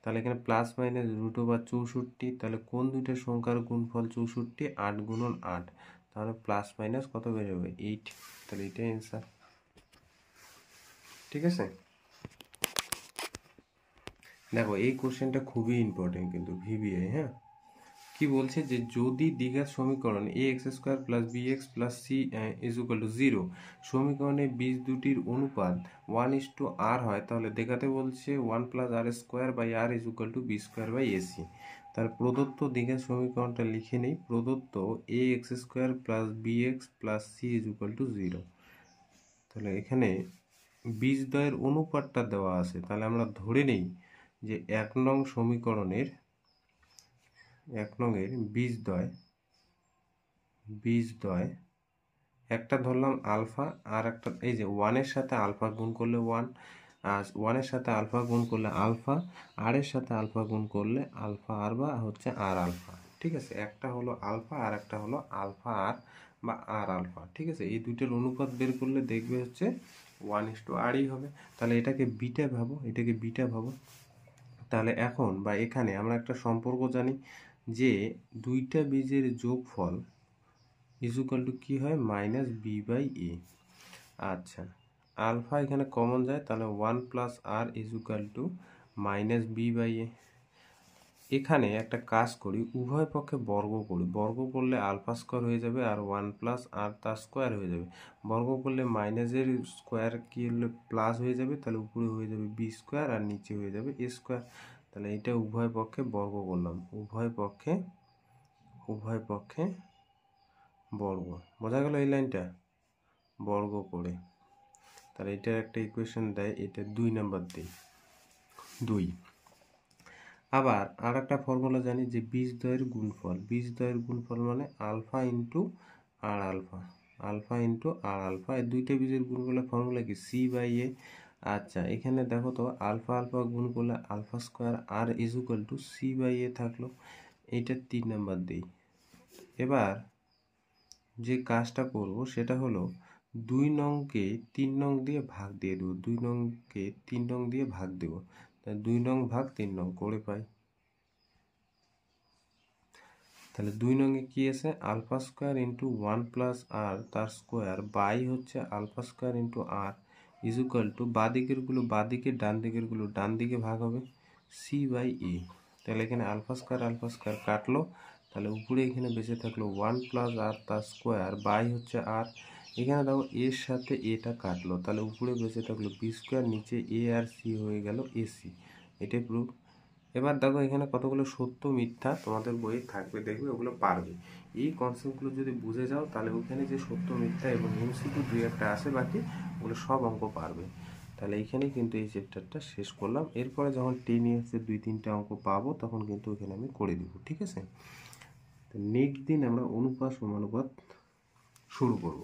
তাহলে এখানে প্লাস মাইনাস √64। তাহলে কোন দুইটা সংখ্যার গুণফল 64? 8 গুণন 8। তাহলে প্লাস মাইনাস কত বের হবে? 8। তাহলে এটাই অ্যান্সার। ঠিক আছে। দেখো এই কোশ্চেনটা খুবই ইম্পর্টেন্ট কিন্তু ভিবিআই, হ্যাঁ। কি বলছে যে যদি দ্বিঘাত সমীকরণ ax² + bx + c = 0 সমীকরণে বীজ দুটির অনুপাত 1:r হয়, তাহলে দেখাতে বলছে 1 + r² r = b²/ac। তার প্রদত্ত দ্বিঘাত সমীকরণটা লিখে নেই। প্রদত্ত ax² + bx + c = 0। তাহলে এখানে বীজদ্বয়ের অনুপাতটা দেওয়া আছে। তাহলে আমরা ধরে নেই যে 1 নং সমীকরণের 1 নংয়ের বীজদ্বয় একটা ধরলাম আলফা, আর একটা এই যে 1 এর সাথে আলফা গুণ করলে 1, আর 1 এর সাথে আলফা গুণ করলে আলফা, আর এর সাথে আলফা গুণ করলে আলফা আর বা হচ্ছে আর আলফা। ঠিক আছে। একটা হলো আলফা আর একটা হলো আলফা আর বা আর আলফা। ঠিক আছে। এই দুইটার অনুপাত বের করলে দেখবে হচ্ছে 1:rই হবে। তাহলে এটাকে বিটা ভাবো, এটাকে বিটা ভাবো। তাহলে এখন বা এখানে আমরা একটা সম্পর্ক জানি যে দুইটা বীজের যোগফল = কি হয়? -b/a। আচ্ছা, আলফা এখানে কমন যায়, তাহলে 1 + r = -b/a। এখানে একটা কাজ করি, উভয় পক্ষে বর্গ করি। বর্গ করলে আলফা স্কোয়ার হয়ে যাবে আর 1 + r তার স্কোয়ার হয়ে যাবে। বর্গ করলে মাইনাসের স্কোয়ার কি হলে প্লাস হয়ে যাবে, তাহলে উপরে হয়ে যাবে b² আর নিচে হয়ে যাবে a²। তাহলে এটা উভয় পক্ষে বর্গ করলাম, উভয় পক্ষে বর্গ। বোঝা গেল এই লাইনটা? বর্গ করে। তাহলে এটার একটা ইকুয়েশন দেয়, এটা 2 নাম্বার দেয় 2। আবার আর একটা ফর্মুলা জানি যে বীজদ্বয়ের গুণফল। বীজদ্বয়ের গুণফল মানে আলফা ইন্টু আর আলফা, আলফা ইন্টু আর আলফা। এই দুইটা বীজের গুণফলের ফর্মুলা কি? c/a। আচ্ছা, এখানে দেখো তো আলফা আলফা গুণ করলে আলফা স্কোয়ার আর = c/a থাকলো। এইটা 3 নাম্বার দেই। এবার যে কাজটা করব সেটা হলো 2 নংকে 3 নং দিয়ে ভাগ দিয়ে দেবো। 2 নংকে 3 নং দিয়ে ভাগ দেব। 2 নং ভাগ 3 নং করে পাই। তাহলে 2 নংয়ে কি আছে? আলফা স্কোয়ার ইন্টু 1 + r তার স্কোয়ার বাই হচ্ছে আলফা স্কোয়ার ইন্টু r = বাঁদিকেরগুলো বাঁদিকে, ডান দিকেরগুলো ডান দিকে ভাগ হবে c/a। তাহলে এখানে আলফা স্কোয়ার কাটলো, তাহলে উপরে এখানে বেঁচে থাকলো 1 + r তার স্কোয়ার বাই হচ্ছে r। এখানে দেখো এর সাথে এটা কাটলো, তাহলে উপরে বেঁচে থাকলো b², নিচে a আর c হয়ে গেল ac। এটাই প্রুফ। এবার দেখো এখানে কতগুলো সত্য মিথ্যা তোমাদের বইয়ে থাকবে, দেখবে ওগুলো পারবে। এই কনসেপ্টগুলো যদি বুঝে যাও তাহলে ওখানে যে সত্য মিথ্যা এবং এমসিকিউ দুই একটা আছে বাকি, ওগুলো সব অঙ্ক পারবে। তাহলে এইখানেই কিন্তু এই চ্যাপ্টারটা শেষ করলাম। এরপরে যখন 10 ইয়ার্সের 2-3টা অঙ্ক পাবো তখন কিন্তু ওখানে আমি করে দিব, ঠিক আছে। তো নেক্সট দিন আমরা অনুপাত সমানুপাত শুরু করব।